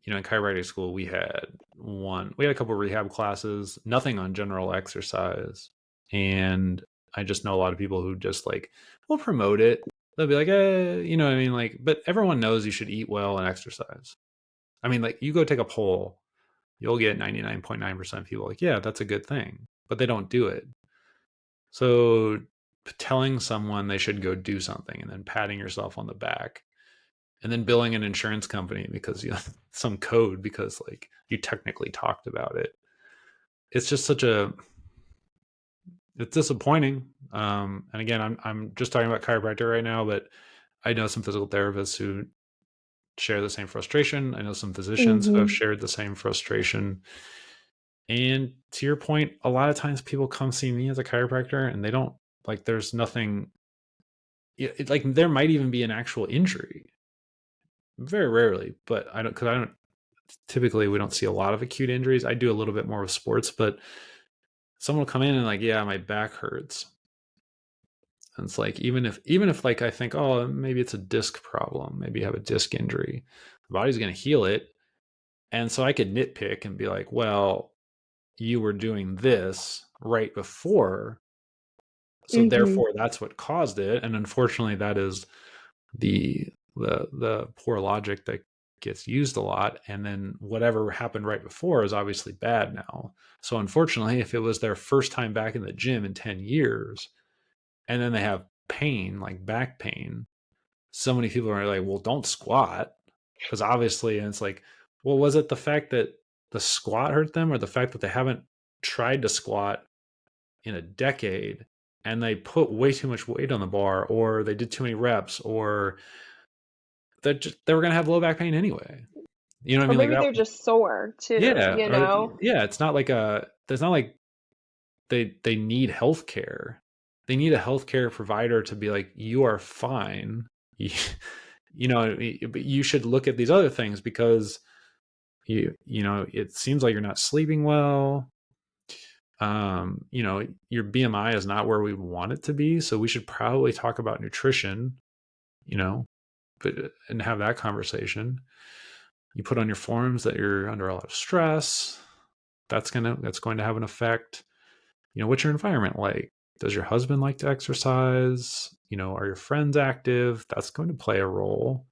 in chiropractic school, we had a couple of rehab classes, nothing on general exercise. And I just know a lot of people who just like will promote it. They'll be like, you know what I mean? Like, but everyone knows you should eat well and exercise. I mean, like, you go take a poll, you'll get 99.9% of people like, yeah, that's a good thing, but they don't do it. So telling someone they should go do something and then patting yourself on the back and then billing an insurance company because some code because like you technically talked about it. It's just it's disappointing. And again, I'm just talking about chiropractor right now, but I know some physical therapists who share the same frustration. I know some physicians who have Mm-hmm. shared the same frustration. And to your point, a lot of times people come see me as a chiropractor and they don't like, there's nothing, like there might even be an actual injury. Very rarely, but because I don't typically we don't see a lot of acute injuries. I do a little bit more with sports, but someone will come in and like, yeah, my back hurts. And it's like, even if like I think, oh, maybe it's a disc problem, maybe you have a disc injury, the body's going to heal it. And so I could nitpick and be like, well, you were doing this right before, so Mm-hmm. therefore that's what caused it. And unfortunately, that is the poor logic that gets used a lot. And then whatever happened right before is obviously bad now. So unfortunately, if it was their first time back in the gym in 10 years and then they have pain, like back pain, so many people are like, well, don't squat. Because obviously, and it's like, well, was it the fact that the squat hurt them or the fact that they haven't tried to squat in a decade and they put way too much weight on the bar or they did too many reps or that they were going to have low back pain anyway. You know what I Or mean? Like maybe that. they're just sore too, Yeah. you Or know? yeah, it's not like they need health care. They need a healthcare provider to be like, you are fine. But you should look at these other things because it seems like you're not sleeping well. Your BMI is not where we want it to be. So we should probably talk about nutrition, you know, but and have that conversation. You put on your forms that you're under a lot of stress. That's going to have an effect. What's your environment like? Does your husband like to exercise? Are your friends active? That's going to play a role.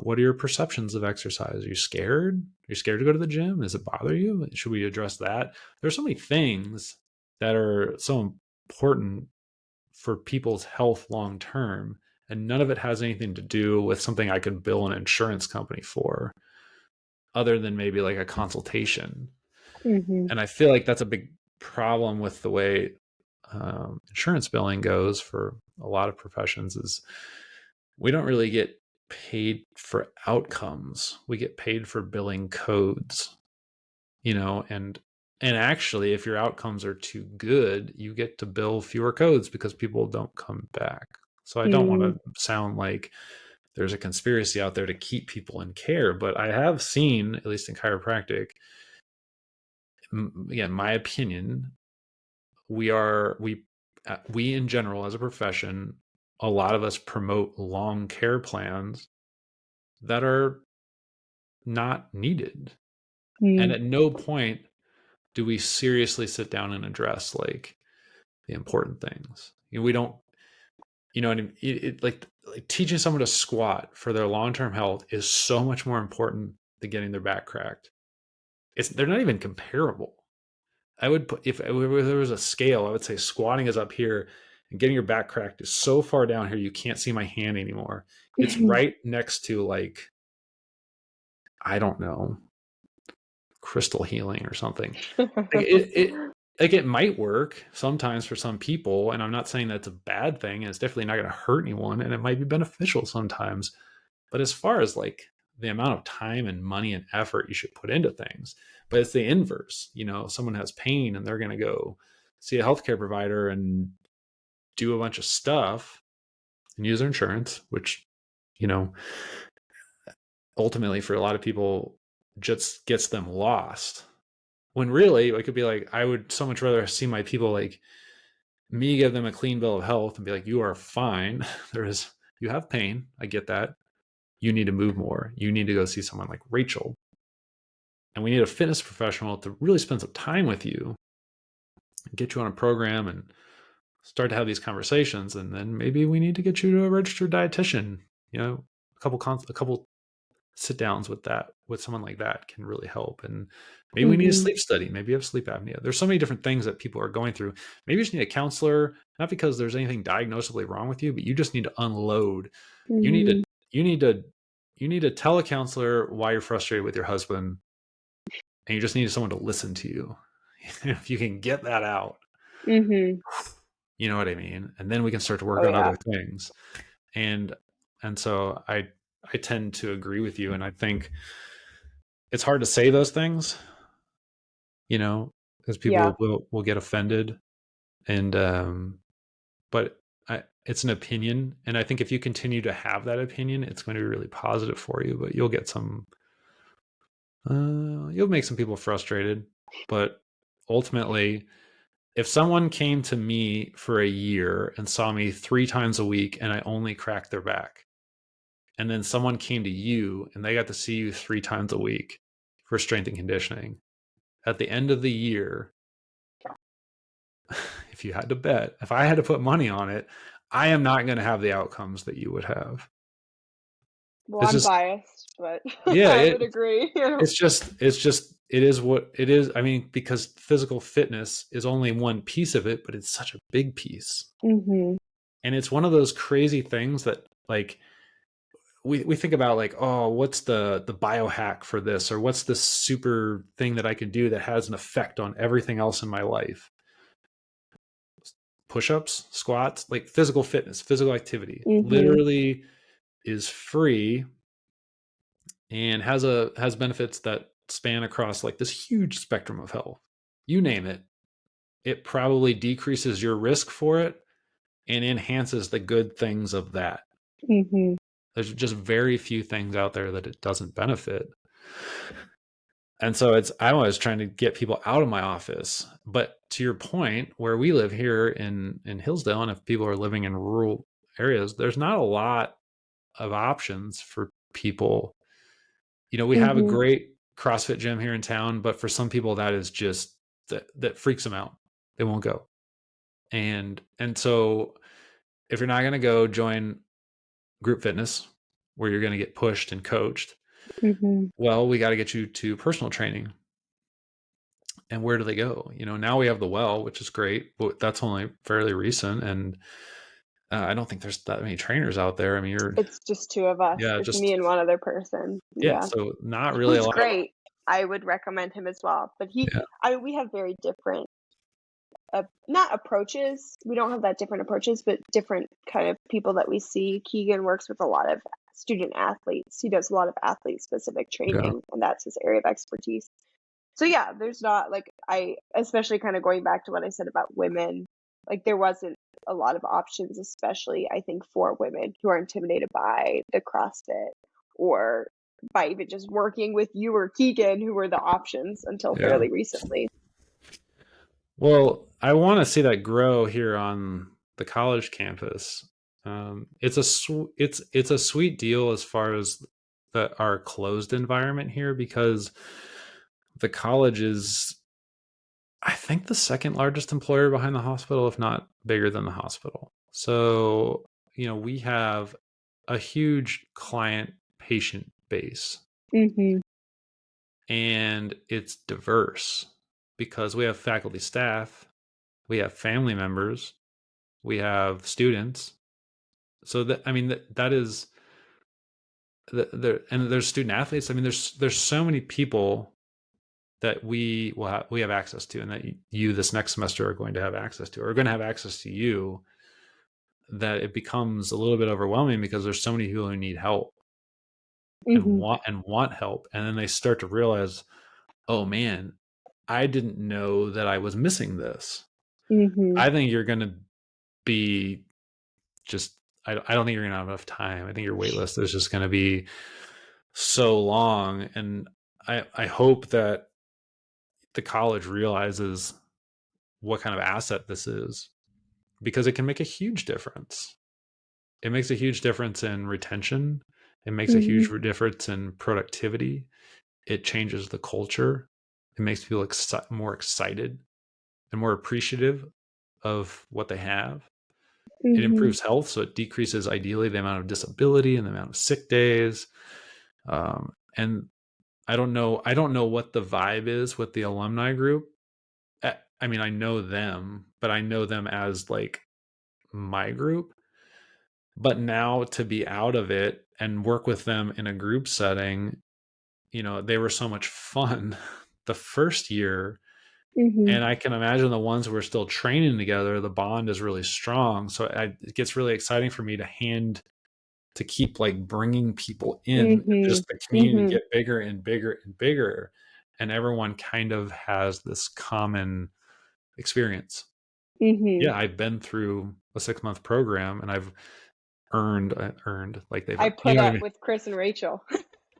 What are your perceptions of exercise? Are you scared? Are you scared to go to the gym? Does it bother you? Should we address that? There's so many things that are so important for people's health long term, and none of it has anything to do with something I could bill an insurance company for, other than maybe like a consultation. Mm-hmm. And I feel like that's a big problem with the way insurance billing goes for a lot of professions is we don't really get paid for outcomes. We get paid for billing codes, and actually if your outcomes are too good, you get to bill fewer codes because people don't come back. So I don't want Mm. to sound like there's a conspiracy out there to keep people in care, but I have seen, at least in chiropractic, again, my opinion, we in general as a profession, a lot of us promote long care plans that are not needed. And Mm. at no point do we seriously sit down and address like the important things. We don't, what I mean? Like teaching someone to squat for their long-term health is so much more important than getting their back cracked. They're not even comparable. I would put, if there was a scale, I would say squatting is up here and getting your back cracked is so far down here you can't see my hand anymore. It's right next to, like, I don't know, crystal healing or something. Like it might work sometimes for some people, and I'm not saying that's a bad thing, and it's definitely not going to hurt anyone, and it might be beneficial sometimes. But as far as like the amount of time and money and effort you should put into things, but it's the inverse. Someone has pain and they're going to go see a healthcare provider and do a bunch of stuff and use their insurance, which, you know, ultimately for a lot of people just gets them lost. When really it could be like, I would so much rather see my people, like me, give them a clean bill of health and be like, you are fine. You have pain. I get that. You need to move more. You need to go see someone like Rachel. And we need a fitness professional to really spend some time with you and get you on a program and start to have these conversations. And then maybe we need to get you to a registered dietitian. A couple sit downs with someone like that can really help. And maybe we need a sleep study. Maybe you have sleep apnea. There's so many different things that people are going through. Maybe you just need a counselor, not because there's anything diagnosably wrong with you, but you just need to unload. You need to, you need to, you need to tell a counselor why you're frustrated with your husband, and you just need someone to listen to you. If you can get that out, Mm-hmm. you know what I mean? And then we can start to work Oh on yeah. other things. And so I tend to agree with you. And I think it's hard to say those things, because Yeah. people will get offended. And, but it's an opinion. And I think if you continue to have that opinion, it's going to be really positive for you, but you'll make some people frustrated. But ultimately, if someone came to me for a year and saw me 3 times a week and I only cracked their back, and then someone came to you and they got to see you 3 times a week for strength and conditioning, at the end of the year, if you had to bet, if I had to put money on it, I am not going to have the outcomes that you would have. Well, It's I'm just, biased, but yeah, I would agree. it is what it is. I mean, because physical fitness is only one piece of it, but it's such a big piece. Mm-hmm. And it's one of those crazy things that, like, we think about, like, oh, what's the biohack for this, or what's this super thing that I can do that has an effect on everything else in my life. Push-ups, squats, like physical fitness, physical activity, Mm-hmm. literally is free and has benefits that span across like this huge spectrum of health. You name it, it probably decreases your risk for it and enhances the good things of that. Mm-hmm. There's just very few things out there that it doesn't benefit. And so I'm always trying to get people out of my office. But to your point, where we live here in Hillsdale, and if people are living in rural areas, there's not a lot of options for people. We have a Mm-hmm. great CrossFit gym here in town, but for some people that is just that freaks them out. They won't go. And so if you're not going to go, join group fitness where you're going to get pushed and coached. Mm-hmm. Well, we got to get you to personal training. And where do they go? Now we have the Well, which is great, but that's only fairly recent. And I don't think there's that many trainers out there. I mean, It's just two of us. yeah, It's me and one other person. yeah. Yeah. So not really a Who's lot of, great. I would recommend him as well. But yeah, we have very different, not approaches. We don't have that different approaches, but different kind of people that we see. Keegan works with a lot of student athletes. He does a lot of athlete specific yeah, training, and that's his area of expertise. So yeah, there's not like especially kind of going back to what I said about women, like there wasn't a lot of options, especially I think for women who are intimidated by the CrossFit or by even just working with you or Keegan, who were the options until yeah. fairly recently. Well, I want to see that grow here on the college campus. It's a sweet deal as far as our closed environment here, because the college is, I think, the second largest employer behind the hospital, if not bigger than the hospital. So, we have a huge client patient base, Mm-hmm. and it's diverse because we have faculty, staff, we have family members, we have students. So that, I mean, that is and there's student athletes. I mean, there's so many people that we have access to, and that you this next semester are going to have access to, or are going to have access to you, that it becomes a little bit overwhelming because there's so many people who need help Mm-hmm. and want help, and then they start to realize, oh man, I didn't know that I was missing this. Mm-hmm. I think you're going to be just I don't think you're going to have enough time. I think your wait list is just going to be so long, and I hope that the college realizes what kind of asset this is, because it can make a huge difference. It makes a huge difference in retention. It makes a Mm-hmm. huge difference in productivity. It changes the culture. It makes people more excited and more appreciative of what they have. It Mm-hmm. improves health, so it decreases ideally the amount of disability and the amount of sick days. And I don't know what the vibe is with the alumni group. I mean, I know them, but I know them as like my group. But now to be out of it and work with them in a group setting, they were so much fun the first year. Mm-hmm. And I can imagine the ones who are still training together, the bond is really strong. So it gets really exciting for me to keep like bringing people in, and Mm-hmm. just the community Mm-hmm. get bigger and bigger and bigger. And everyone kind of has this common experience. Mm-hmm. Yeah, I've been through a 6-month program, and I've earned like they've I you put know what I up mean? with Chris and Rachel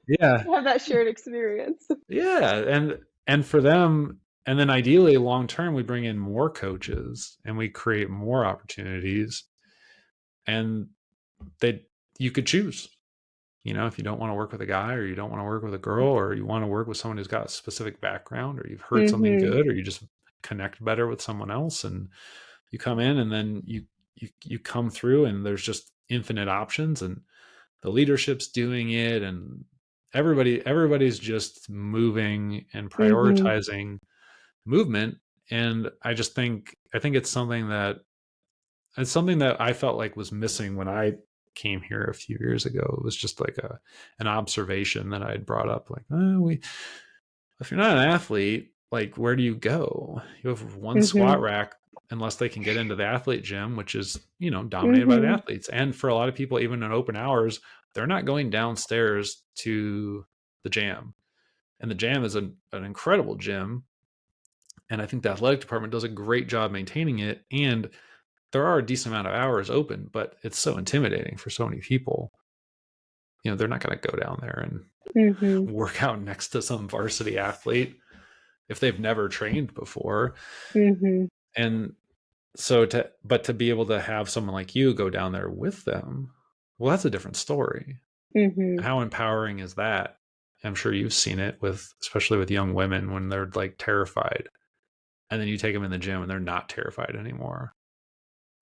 Yeah. to have that shared experience. Yeah. And for them, and then ideally long term, we bring in more coaches and we create more opportunities, and they you could choose. If you don't want to work with a guy, or you don't want to work with a girl, or you want to work with someone who's got a specific background, or you've heard something Mm-hmm. good, or you just connect better with someone else, and you come in, and then you come through, and there's just infinite options, and the leadership's doing it, and everybody's just moving and Mm-hmm. prioritizing movement. And I think it's something that I felt like was missing when I came here a few years ago. It was just like an observation that I had brought up, like, if you're not an athlete, like, where do you go? You have one Mm-hmm. squat rack, unless they can get into the athlete gym, which is, dominated by the Mm-hmm. athletes. And for a lot of people, even in open hours, they're not going downstairs to the jam. And the jam is an incredible gym. And I think the athletic department does a great job maintaining it. And there are a decent amount of hours open, but it's so intimidating for so many people. They're not going to go down there and Mm-hmm. work out next to some varsity athlete if they've never trained before. Mm-hmm. And so to be able to have someone like you go down there with them, well, that's a different story. Mm-hmm. How empowering is that? I'm sure you've seen it especially with young women, when they're like terrified, and then you take them in the gym and they're not terrified anymore.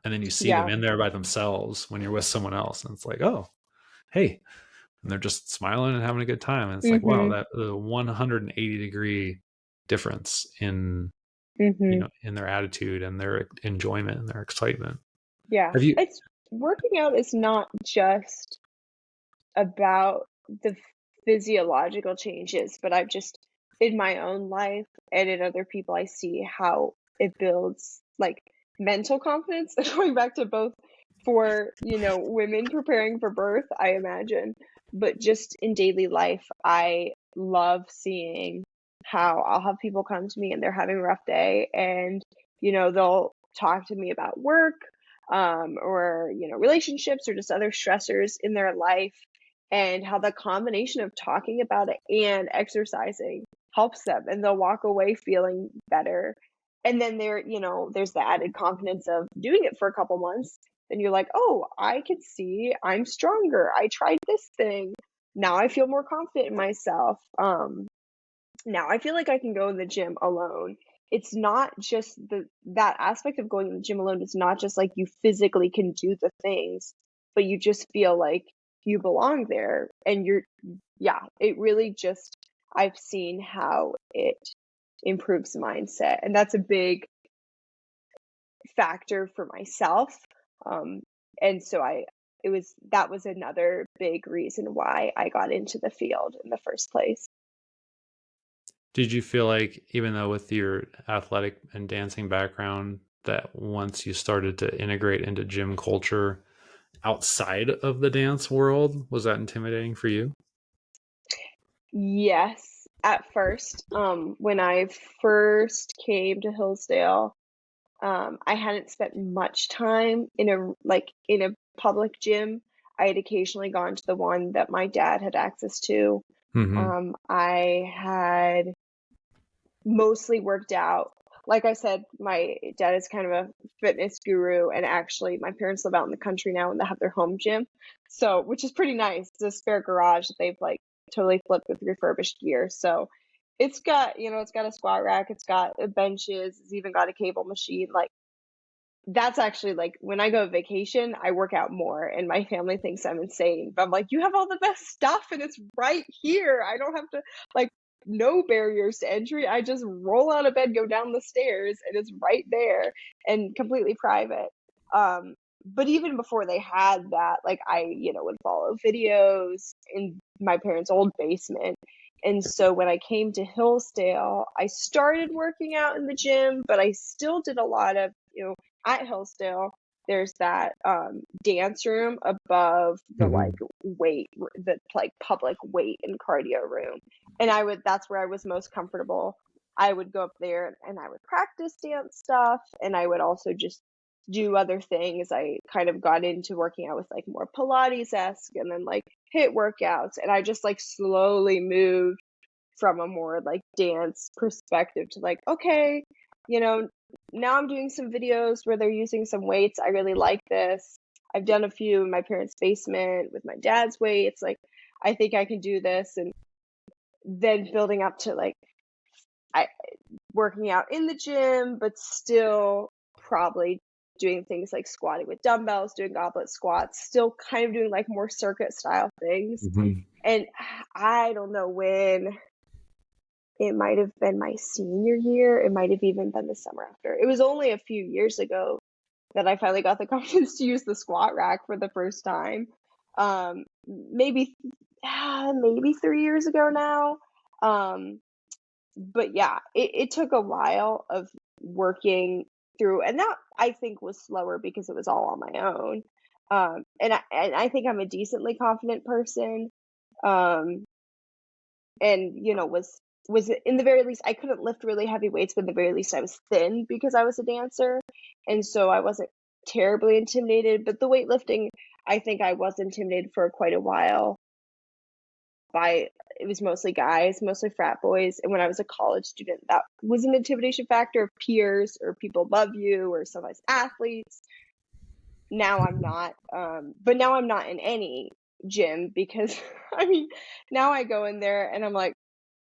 And then you see them Yeah. in there by themselves when you're with someone else, and it's like, oh, hey, and they're just smiling and having a good time. And it's like, wow, Mm-hmm. that the 180-degree difference Mm-hmm. in their attitude and their enjoyment and their excitement. Yeah. Have you? It's working out is not just about the physiological changes, but I've just in my own life and in other people, I see how it builds like mental confidence. Going back to both for, women preparing for birth, I imagine, but just in daily life, I love seeing how I'll have people come to me and they're having a rough day, and, they'll talk to me about work, or, relationships or just other stressors in their life, and how the combination of talking about it and exercising helps them, and they'll walk away feeling better. And then there's the added confidence of doing it for a couple months. Then you're like, oh, I can see I'm stronger. I tried this thing. Now I feel more confident in myself. Now I feel like I can go in the gym alone. It's not just that aspect of going to the gym alone is not just like you physically can do the things, but you just feel like you belong there. And yeah, it really just, I've seen how it improves mindset. And that's a big factor for myself. Um, and so that was another big reason why I got into the field in the first place. Did you feel like, even though with your athletic and dancing background, that once you started to integrate into gym culture outside of the dance world, was that intimidating for you? Yes, at first, when I first came to Hillsdale, I hadn't spent much time in a public gym. I had occasionally gone to the one that my dad had access to. Mm-hmm. I had mostly worked out. Like I said, my dad is kind of a fitness guru, and actually, my parents live out in the country now and they have their home gym. So, which is pretty nice. It's a spare garage that they've like totally flipped with refurbished gear. So, it's got a squat rack, it's got benches, it's even got a cable machine. Like, that's actually like when I go on vacation, I work out more, and my family thinks I'm insane. But I'm like, you have all the best stuff, and it's right here. I don't have to like no barriers to entry. I just roll out of bed, go down the stairs, and it's right there and completely private. But even before they had that, like would follow videos in my parents' old basement. And so when I came to Hillsdale, I started working out in the gym, but I still did a lot of, at Hillsdale, there's that dance room above the Mm-hmm. like the like public weight and cardio room. And that's where I was most comfortable. I would go up there and I would practice dance stuff, and I would also just do other things. I kind of got into working out with like more Pilates-esque and then like HIIT workouts, and I just like slowly moved from a more like dance perspective to like, okay, you know, now I'm doing some videos where they're using some weights. I really like this. I've done a few in my parents' basement with my dad's weights. Like, I think I can do this. And then building up to like I working out in the gym, but still probably doing things like squatting with dumbbells, doing goblet squats, still kind of doing like more circuit style things. Mm-hmm. And I don't know when, it might have been my senior year. It might have even been the summer after. It was only a few years ago that I finally got the confidence to use the squat rack for the first time. Maybe 3 years ago now. But yeah, it took a while of working through, and that I think was slower because it was all on my own. And I think I'm a decently confident person. Um, and was in the very least, I couldn't lift really heavy weights, but in the very least I was thin because I was a dancer, and so I wasn't terribly intimidated. But the weightlifting, I think I was intimidated for quite a while by, it was mostly guys, mostly frat boys. And when I was a college student, that was an intimidation factor of peers or people above you or somebody's athletes. Now I'm not, but now I'm not in any gym because I mean, now I go in there and I'm like,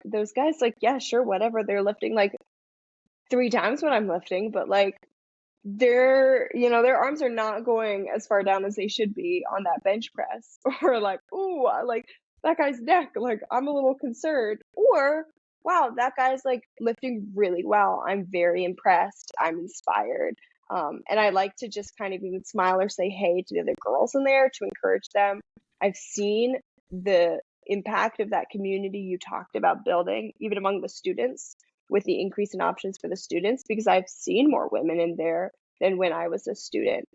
those guys, like, yeah, sure, whatever. They're lifting like 3 times what I'm lifting, but like their arms are not going as far down as they should be on that bench press. Or like, ooh, like that guy's neck, like I'm a little concerned. Or wow, that guy's like lifting really well. I'm very impressed. I'm inspired. And I like to just kind of even smile or say hey to the other girls in there to encourage them. I've seen the impact of that community you talked about building, even among the students, with the increase in options for the students, because I've seen more women in there than when I was a student.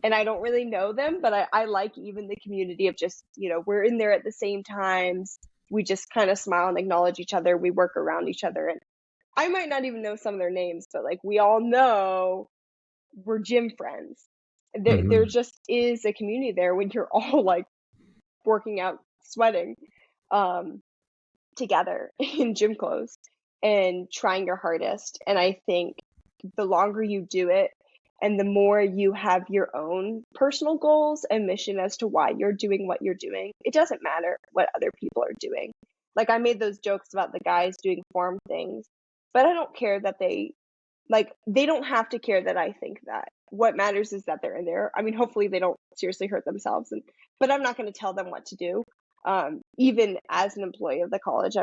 And I don't really know them, but I like even the community of just, we're in there at the same times. We just kind of smile and acknowledge each other. We work around each other. And I might not even know some of their names, but like we all know we're gym friends. There Mm-hmm. just is a community there when you're all like working out, sweating, together in gym clothes. and trying your hardest. And I think the longer you do it and the more you have your own personal goals and mission as to why you're doing what you're doing, it doesn't matter what other people are doing. Like I made those jokes about the guys doing form things, but I don't care that they don't have to care that I think that. What matters is that they're in there. I mean, hopefully they don't seriously hurt themselves, but I'm not going to tell them what to do. Even as an employee of the college,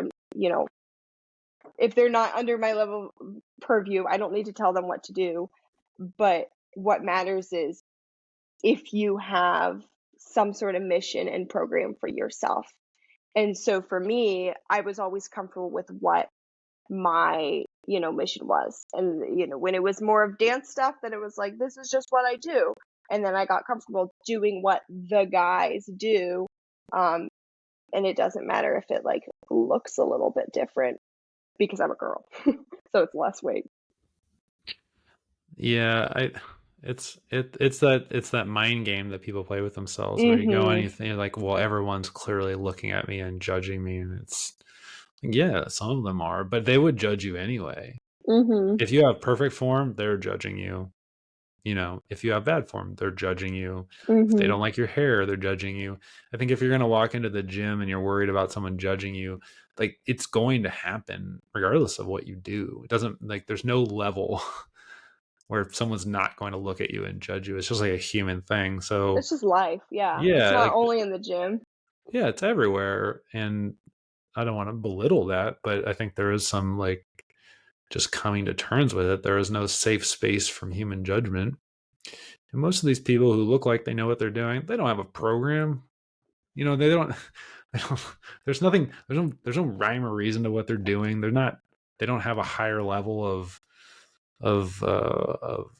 if they're not under my level of purview, I don't need to tell them what to do. But what matters is if you have some sort of mission and program for yourself. And so for me, I was always comfortable with what my mission was. And when it was more of dance stuff, then it was like, this is just what I do. And then I got comfortable doing what the guys do. And it doesn't matter if it like looks a little bit different because I'm a girl. So it's less weight. Yeah, it's that mind game that people play with themselves where you go and Mhm. you think like, well, everyone's clearly looking at me and judging me, and it's yeah, some of them are, but they would judge you anyway. Mhm. If you have perfect form, they're judging you. If you have bad form, they're judging you. If they Mhm. don't like your hair, they're judging you. I think if you're going to walk into the gym and you're worried about someone judging you, like it's going to happen regardless of what you do. It doesn't like there's no level where someone's not going to look at you and judge you. It's just like a human thing. So It's just life. Yeah. It's yeah, not like only in the gym. yeah, it's everywhere. And I don't want to belittle that, but I think there is some like just coming to terms with it. There is no safe space from human judgment. And most of these people who look like they know what they're doing, they don't have a program. They don't, they don't there's nothing, there's no rhyme or reason to what they're doing. They don't have a higher level of, uh, of,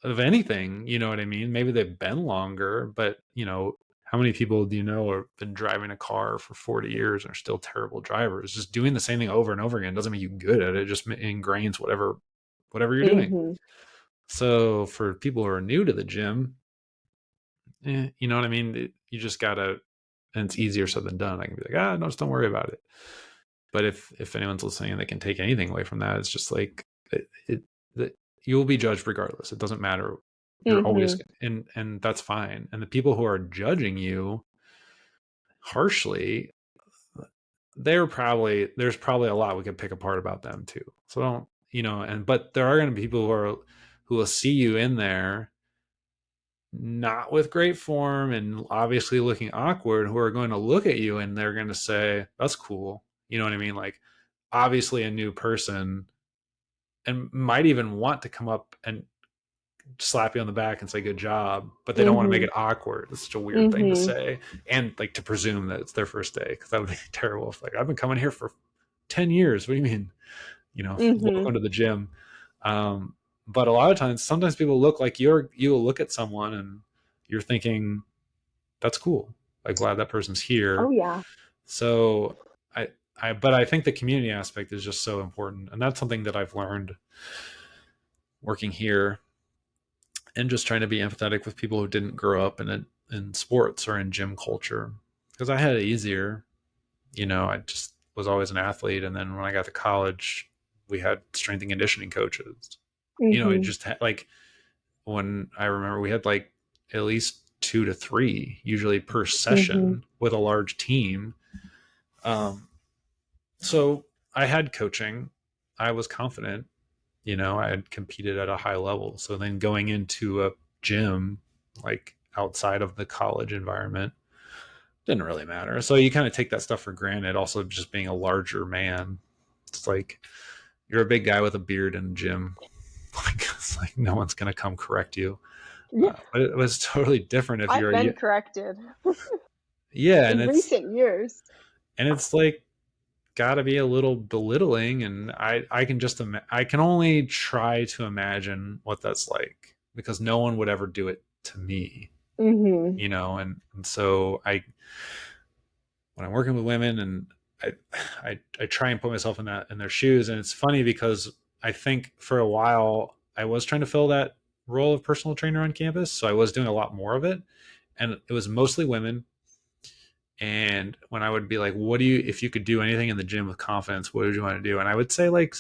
of anything. You know what I mean? Maybe they've been longer, but how many people do you know have been driving a car for 40 years and are still terrible drivers? Just doing the same thing over and over again doesn't make you good at it. It just ingrains whatever you're doing. Mhm. So for people who are new to the gym, you know what I mean? You just gotta, and it's easier said than done. I can be like, no, just don't worry about it. But if anyone's listening and they can take anything away from that, it's just like that you will be judged regardless. It doesn't matter. You're always Mhm. and that's fine. And the people who are judging you harshly, there's probably a lot we could pick apart about them too. So don't but there are going to be people who will see you in there not with great form and obviously looking awkward, who are going to look at you and they're going to say, that's cool. You know what I mean? Like, obviously, a new person and might even want to come up and slap you on the back and say, good job, but they don't want to make Mhm. it awkward. It's such a weird thing to Mhm. say. And like to presume that it's their first day, because that would be terrible. If, like, I've been coming here for 10 years. What do you mean? Mhm. Welcome to the gym. Um, but a lot of times, sometimes people look like you'll look at someone and you're thinking, that's cool. Like glad that person's Oh here. yeah. So but I think the community aspect is just so important. And that's something that I've learned working here and just trying to be empathetic with people who didn't grow up in sports or in gym culture. Because I had it easier. I just was always an athlete. And then when I got to college, we had strength and conditioning coaches. It Mhm. just had like when I remember we had like at least 2 to 3 usually per Mhm. session with a large team. So I had coaching. I was confident. I had competed at a high level. So then going into a gym, like outside of the college environment, didn't really matter. So you kind of take that stuff for granted. Also, just being a larger man, it's like you're a big guy with a beard in a gym. Like it's like no one's gonna come correct you. Yeah. But it was totally different if I've you're been corrected yeah, in recent years. and it's like got to be a little belittling, and I can I can only try to imagine what that's like because no one would ever do it to me, Mhm. and so when I'm working with women and I, I try and put myself in their shoes, and it's funny because I think for a while I was trying to fill that role of personal trainer on campus, so I was doing a lot more of it, and it was mostly women, And when I would be like, what do you, if you could do anything in the gym with confidence, what would you want to do? And I would say, like,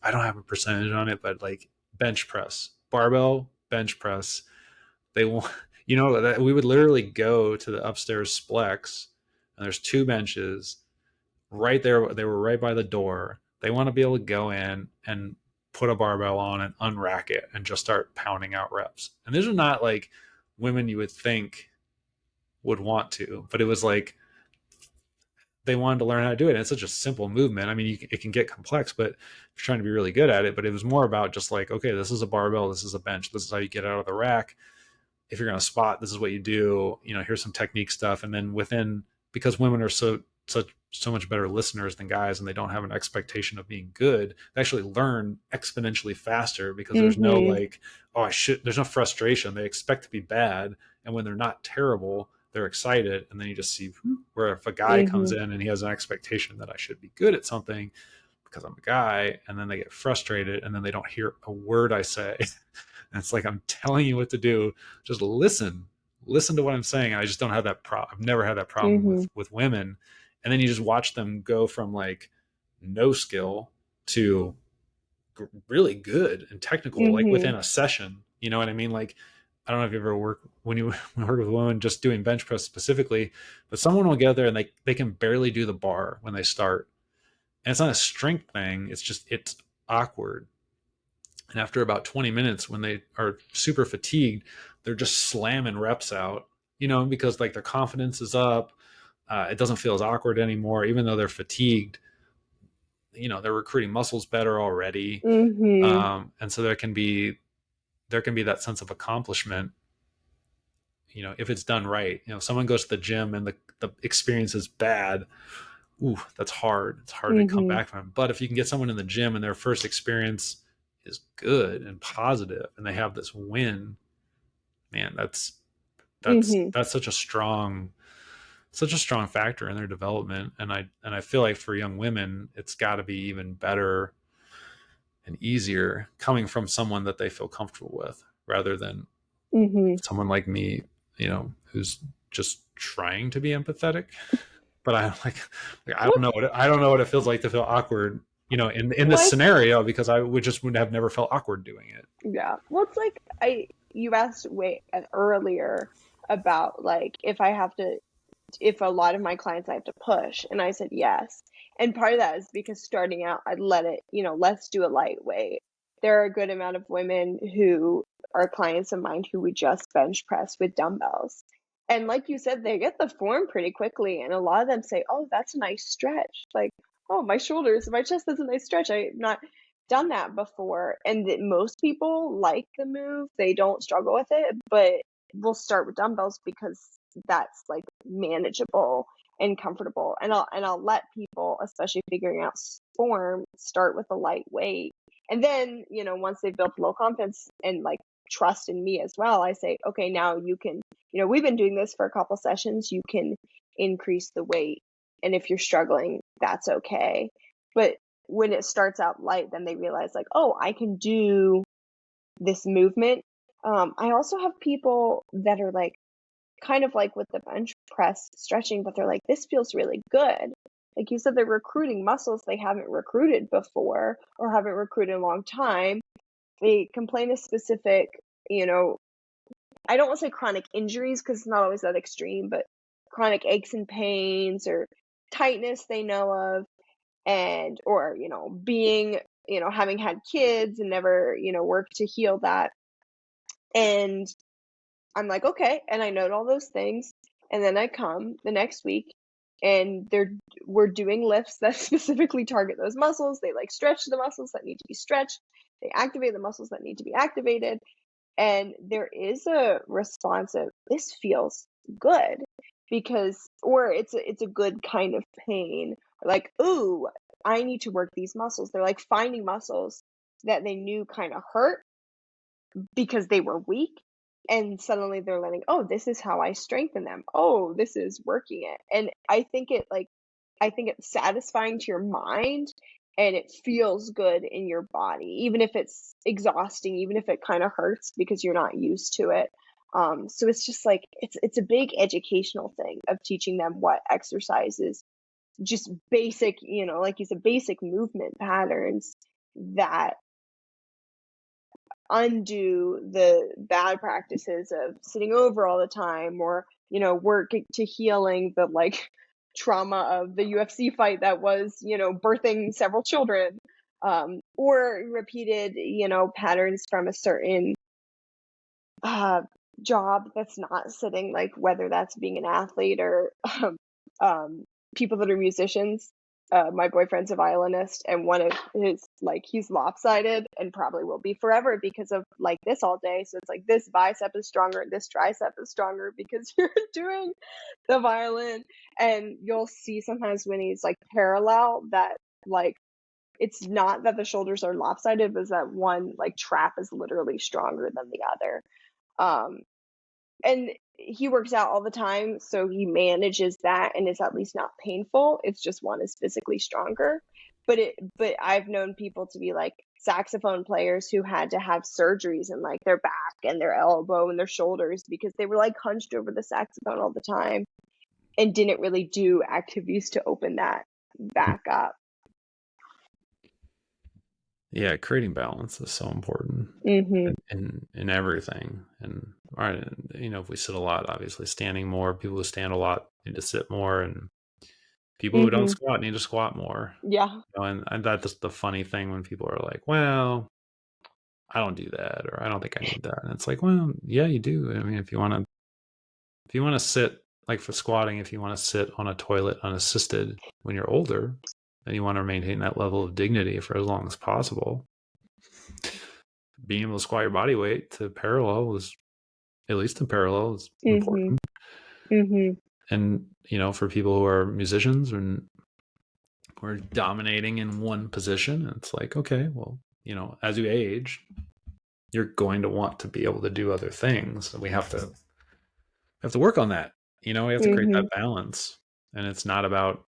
I don't have a percentage on it, but like bench press, barbell bench press. They want, that we would literally go to the upstairs Splex, and there's two benches right there. They were right by the door. They want to be able to go in and put a barbell on and unrack it and just start pounding out reps. And these are not like women you would think would want to, but it was like they wanted to learn how to do it. And it's such a simple movement. I mean, it can get complex, but you're trying to be really good at it. But it was more about just like, okay, this is a barbell, this is a bench, this is how you get out of the rack. If you're going to spot, this is what you do. Here's some technique stuff. And then because women are so much better listeners than guys, and they don't have an expectation of being good, they actually learn exponentially faster because there's no Mm-hmm. like, there's no frustration. They expect to be bad, and when they're not terrible, they're excited. And then you just see where if a guy comes Mm-hmm. in and he has an expectation that I should be good at something because I'm a guy, and then they get frustrated, and then they don't hear a word I say. And it's like, I'm telling you what to do. Just listen to what I'm saying. And I just don't have that problem. I've never had that problem Mm-hmm. with women. And then you just watch them go from like no skill to really good and technical, like Mm-hmm. within a session. You know what I mean? Like, I don't know if you ever work when you work with women just doing bench press specifically, but someone will get there and they can barely do the bar when they start. And it's not a strength thing. It's awkward. And after about 20 minutes, when they are super fatigued, they're just slamming reps out, because like their confidence is up. It doesn't feel as awkward anymore, even though they're fatigued. They're recruiting muscles better already. Mm-hmm. And so there can be that sense of accomplishment, if it's done right. If someone goes to the gym and the experience is bad, ooh, that's hard. It's hard to come Mm-hmm. back from. But if you can get someone in the gym and their first experience is good and positive and they have this win, man, Mm-hmm. that's such a strong factor in their development. And I feel like for young women, it's got to be even better and easier coming from someone that they feel comfortable with rather than Mm-hmm. someone like me, who's just trying to be empathetic. But What's I don't know what it feels like to feel awkward, in this like scenario, because I would have never felt awkward doing it. yeah. What's like I you asked way earlier about like if a lot of my clients I have to push, and I said yes. And part of that is because starting out I'd let it, let's do a lightweight. There are a good amount of women who are clients of mine who would just bench press with dumbbells. And like you said, they get the form pretty quickly, and a lot of them say, "Oh, that's a nice stretch." Like, "Oh, my shoulders, my chest is a nice stretch. I've not done that before." And most people like the move. They don't struggle with it, but we'll start with dumbbells because that's like manageable and comfortable. And I'll let people, especially figuring out form, start with a lightweight. And then, once they've built low confidence and like trust in me as well, I say, okay, now you can, we've been doing this for a couple sessions, you can increase the weight. And if you're struggling, that's okay. But when it starts out light, then they realize like, oh, I can do this movement. I also have people that are like, kind of like with the bench press stretching, but they're like, this feels really good. Like you said, they're recruiting muscles they haven't recruited before or haven't recruited in a long time. They complain of specific, you know, I don't want to say chronic injuries because it's not always that extreme, but chronic aches and pains or tightness they know of, and or being having had kids and never worked to heal that. And I'm like, okay, and I note all those things, and then I come the next week, and we're doing lifts that specifically target those muscles. They like stretch the muscles that need to be stretched. They activate the muscles that need to be activated, and there is a response of this feels good because, or it's a good kind of pain. Like, ooh, I need to work these muscles. They're like finding muscles that they knew kind of hurt because they were weak, and suddenly they're learning, oh, this is how I strengthen them. Oh, this is working it. And I think it's satisfying to your mind, and it feels good in your body, even if it's exhausting, even if it kind of hurts because you're not used to it. So it's just like it's a big educational thing of teaching them what exercises, just basic, like you said, basic movement patterns that undo the bad practices of sitting over all the time, or work to healing the like trauma of the UFC fight that was birthing several children, or repeated patterns from a certain uh, job that's not sitting, like whether that's being an athlete or um, people that are musicians. My boyfriend's a violinist, and one of his, like, he's lopsided and probably will be forever because of like this all day. So it's like this bicep is stronger, this tricep is stronger because you're doing the violin. And you'll see sometimes when he's like parallel that, like, it's not that the shoulders are lopsided, but that one like trap is literally stronger than the other. Um, and he works out all the time, so he manages that, and it's at least not painful. It's just one is physically stronger. But I've known people to be like saxophone players who had to have surgeries in like their back and their elbow and their shoulders because they were like hunched over the saxophone all the time and didn't really do activities to open that back up. Yeah, creating balance is so important Mhm. in everything. And all right, if we sit a lot, obviously standing more. People who stand a lot need to sit more, and people who don't Mhm. squat need to squat more. Yeah. And that's the funny thing when people are like, "Well, I don't do that," or "I don't think I need that." And it's like, well, yeah, you do. I mean, if you want to sit, like for squatting, if you want to sit on a toilet unassisted when you're older, and you want to maintain that level of dignity for as long as possible, being able to squat your body weight to parallel is, at least in parallel, is Mhm. important. Mhm. And for people who are musicians and who are dominating in one position, it's like, okay, well, as you age, you're going to want to be able to do other things. And we have to work on that. We have to create that Mhm. balance. And it's not about,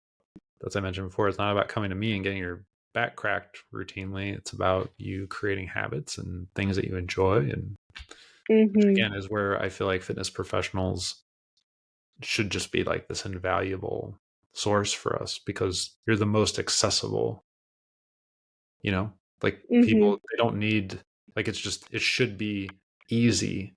as I mentioned before, it's not about coming to me and getting your back cracked routinely. It's about you creating habits and things that you enjoy. And Mhm. again, is where I feel like fitness professionals should just be like this invaluable source for us, because you're the most accessible, like Mhm. people, they don't need, like, it should be easy.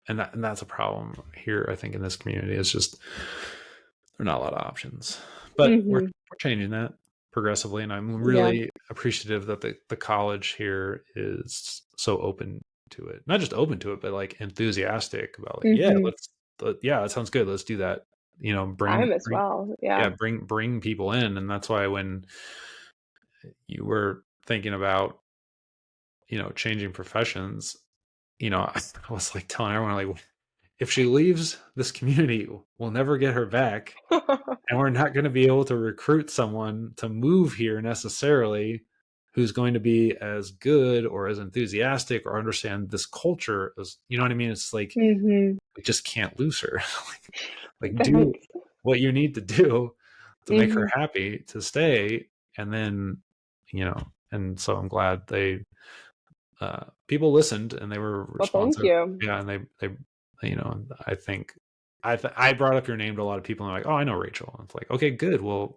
And that's a problem here, I think, in this community. It's just there are not a lot of options, but we're Mhm. changing that progressively, and I'm Yeah. really appreciative that the college here is so open to it. Not just open to it, but like enthusiastic about, like, yeah, Mhm. yeah, that sounds good. Let's do that. I'm Bring as bring well. Yeah. yeah, bring people in. And that's why when you were thinking about changing professions, I was like telling everyone, like, if she leaves this community, we'll never get her back, and we're not going to be able to recruit someone to move here necessarily who's going to be as good or as enthusiastic or understand this culture as, you know what I mean? It's like, Mhm. we just can't lose her. Like, do Thanks. what you need to do to make her Mhm. happy to stay. And then, and so I'm glad people listened and they were Well, thank responsive. you. Yeah. And they I think I brought up your name to a lot of people, and they're like, "Oh, I know Rachel." And it's like, okay, good. Well,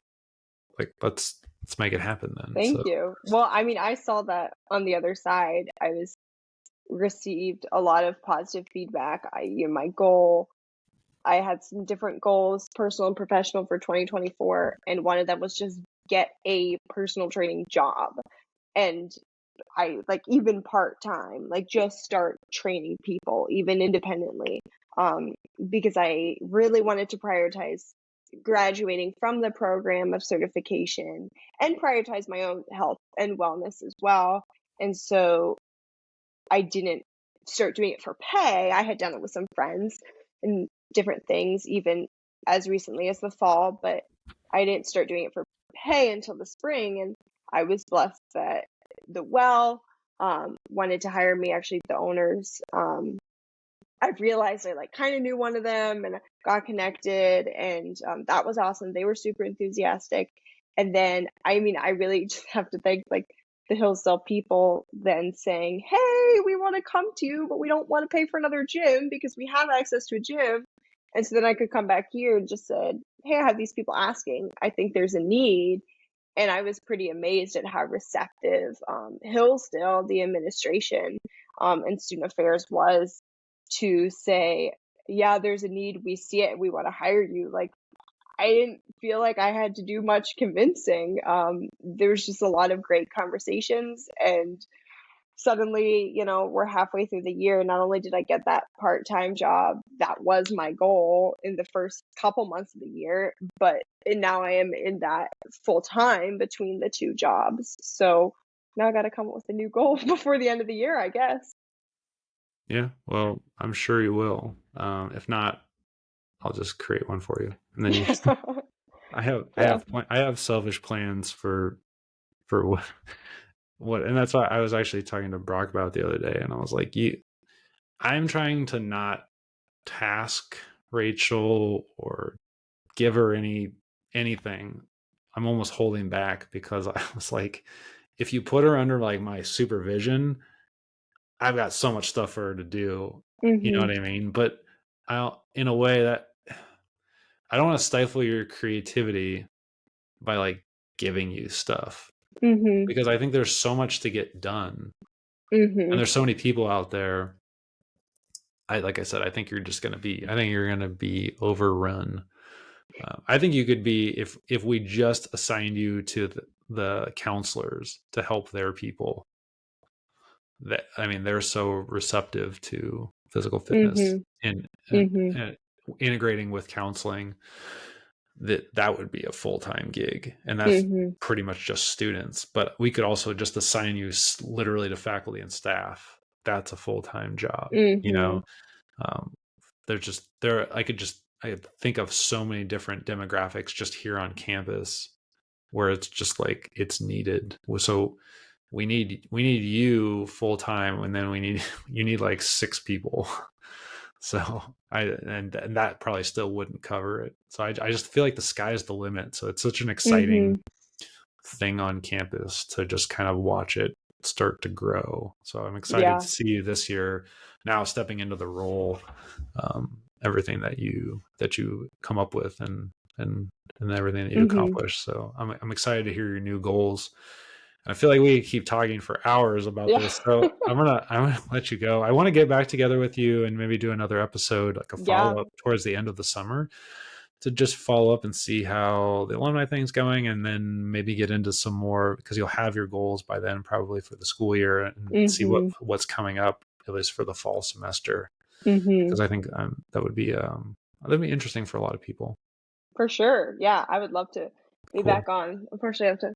like, let's make it happen then. Thank So you. Well, I mean, I saw that on the other side. I was received a lot of positive feedback. My goal, I had some different goals, personal and professional, for 2024, and one of them was just get a personal training job. And I like, even part-time, like just start training people even independently. Um, because I really wanted to prioritize graduating from the program of certification and prioritize my own health and wellness as well. And so I didn't start doing it for pay. I had done it with some friends and different things, even as recently as the fall, but I didn't start doing it for pay until the spring. And I was blessed that the Well wanted to hire me. Actually, the owners, I've realized I like kind of knew one of them and got connected, and that was awesome. They were super enthusiastic. And then, I mean, I really just have to thank like the Hillsdale people then saying, hey, we want to come to you, but we don't want to pay for another gym because we have access to a gym. And so then I could come back here and just said, hey, I have these people asking. I think there's a need. And I was pretty amazed at how receptive Hillsdale, the administration, and student affairs was to say, yeah, there's a need. We see it. We want to hire you. Like, I didn't feel like I had to do much convincing. There was just a lot of great conversations, and suddenly, we're halfway through the year. Not only did I get that part-time job, that was my goal in the first couple months of the year, but and now I am in that full-time between the two jobs. So now I got to come up with a new goal before the end of the year, I guess. Yeah, well, I'm sure you will. If not, I'll just create one for you, and then you. I have I Yeah. have I have selfish plans for what, and that's why I was actually talking to Brock about the other day, and I was like, I'm trying to not task Rachel or give her anything. I'm almost holding back because I was like, if you put her under like my supervision, I've got so much stuff for her to do. You know Mhm. what I mean? But in a way that I don't want to stifle your creativity by like giving you stuff, Mhm. because I think there's so much to get done, and Mhm. there's so many people out there. Like I said, I think you're gonna be overrun. I think you could be, if we just assigned you to the counselors to help their people. That, I mean, they're so receptive to physical fitness Mhm. and, Mhm. and integrating with counseling, that would be a full-time gig, and that's Mhm. pretty much just students. But we could also just assign you literally to faculty and staff. That's a full-time job, you Mhm. know. um, I could think of so many different demographics just here on campus where it's just like it's needed. So we need you full time, and then you need like 6 people. So and that probably still wouldn't cover it. So I just feel like the sky is the limit. So it's such an exciting Mhm. thing on campus to just kind of watch it start to grow. So I'm excited Yeah. to see you this year now stepping into the role, everything that you come up with, and everything that you Mhm. accomplish. So I'm excited to hear your new goals. I feel like we could keep talking for hours about Yeah. this. So I'm gonna let you go. I want to get back together with you and maybe do another episode, like a Yeah. follow up towards the end of the summer, to just follow up and see how the alumni thing's going, and then maybe get into some more, because you'll have your goals by then probably for the school year, and see Mhm. what's coming up, at least for the fall semester, Mhm. because I think that'd be interesting for a lot of people. For sure. Yeah, I would love to be Cool. back on. Unfortunately, I have to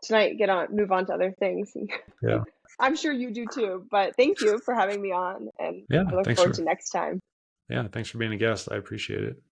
tonight move on to other things. Yeah. I'm sure you do too, but thank you for having me on, and Yeah. I look forward to next time. Thanks for being a guest. I appreciate it.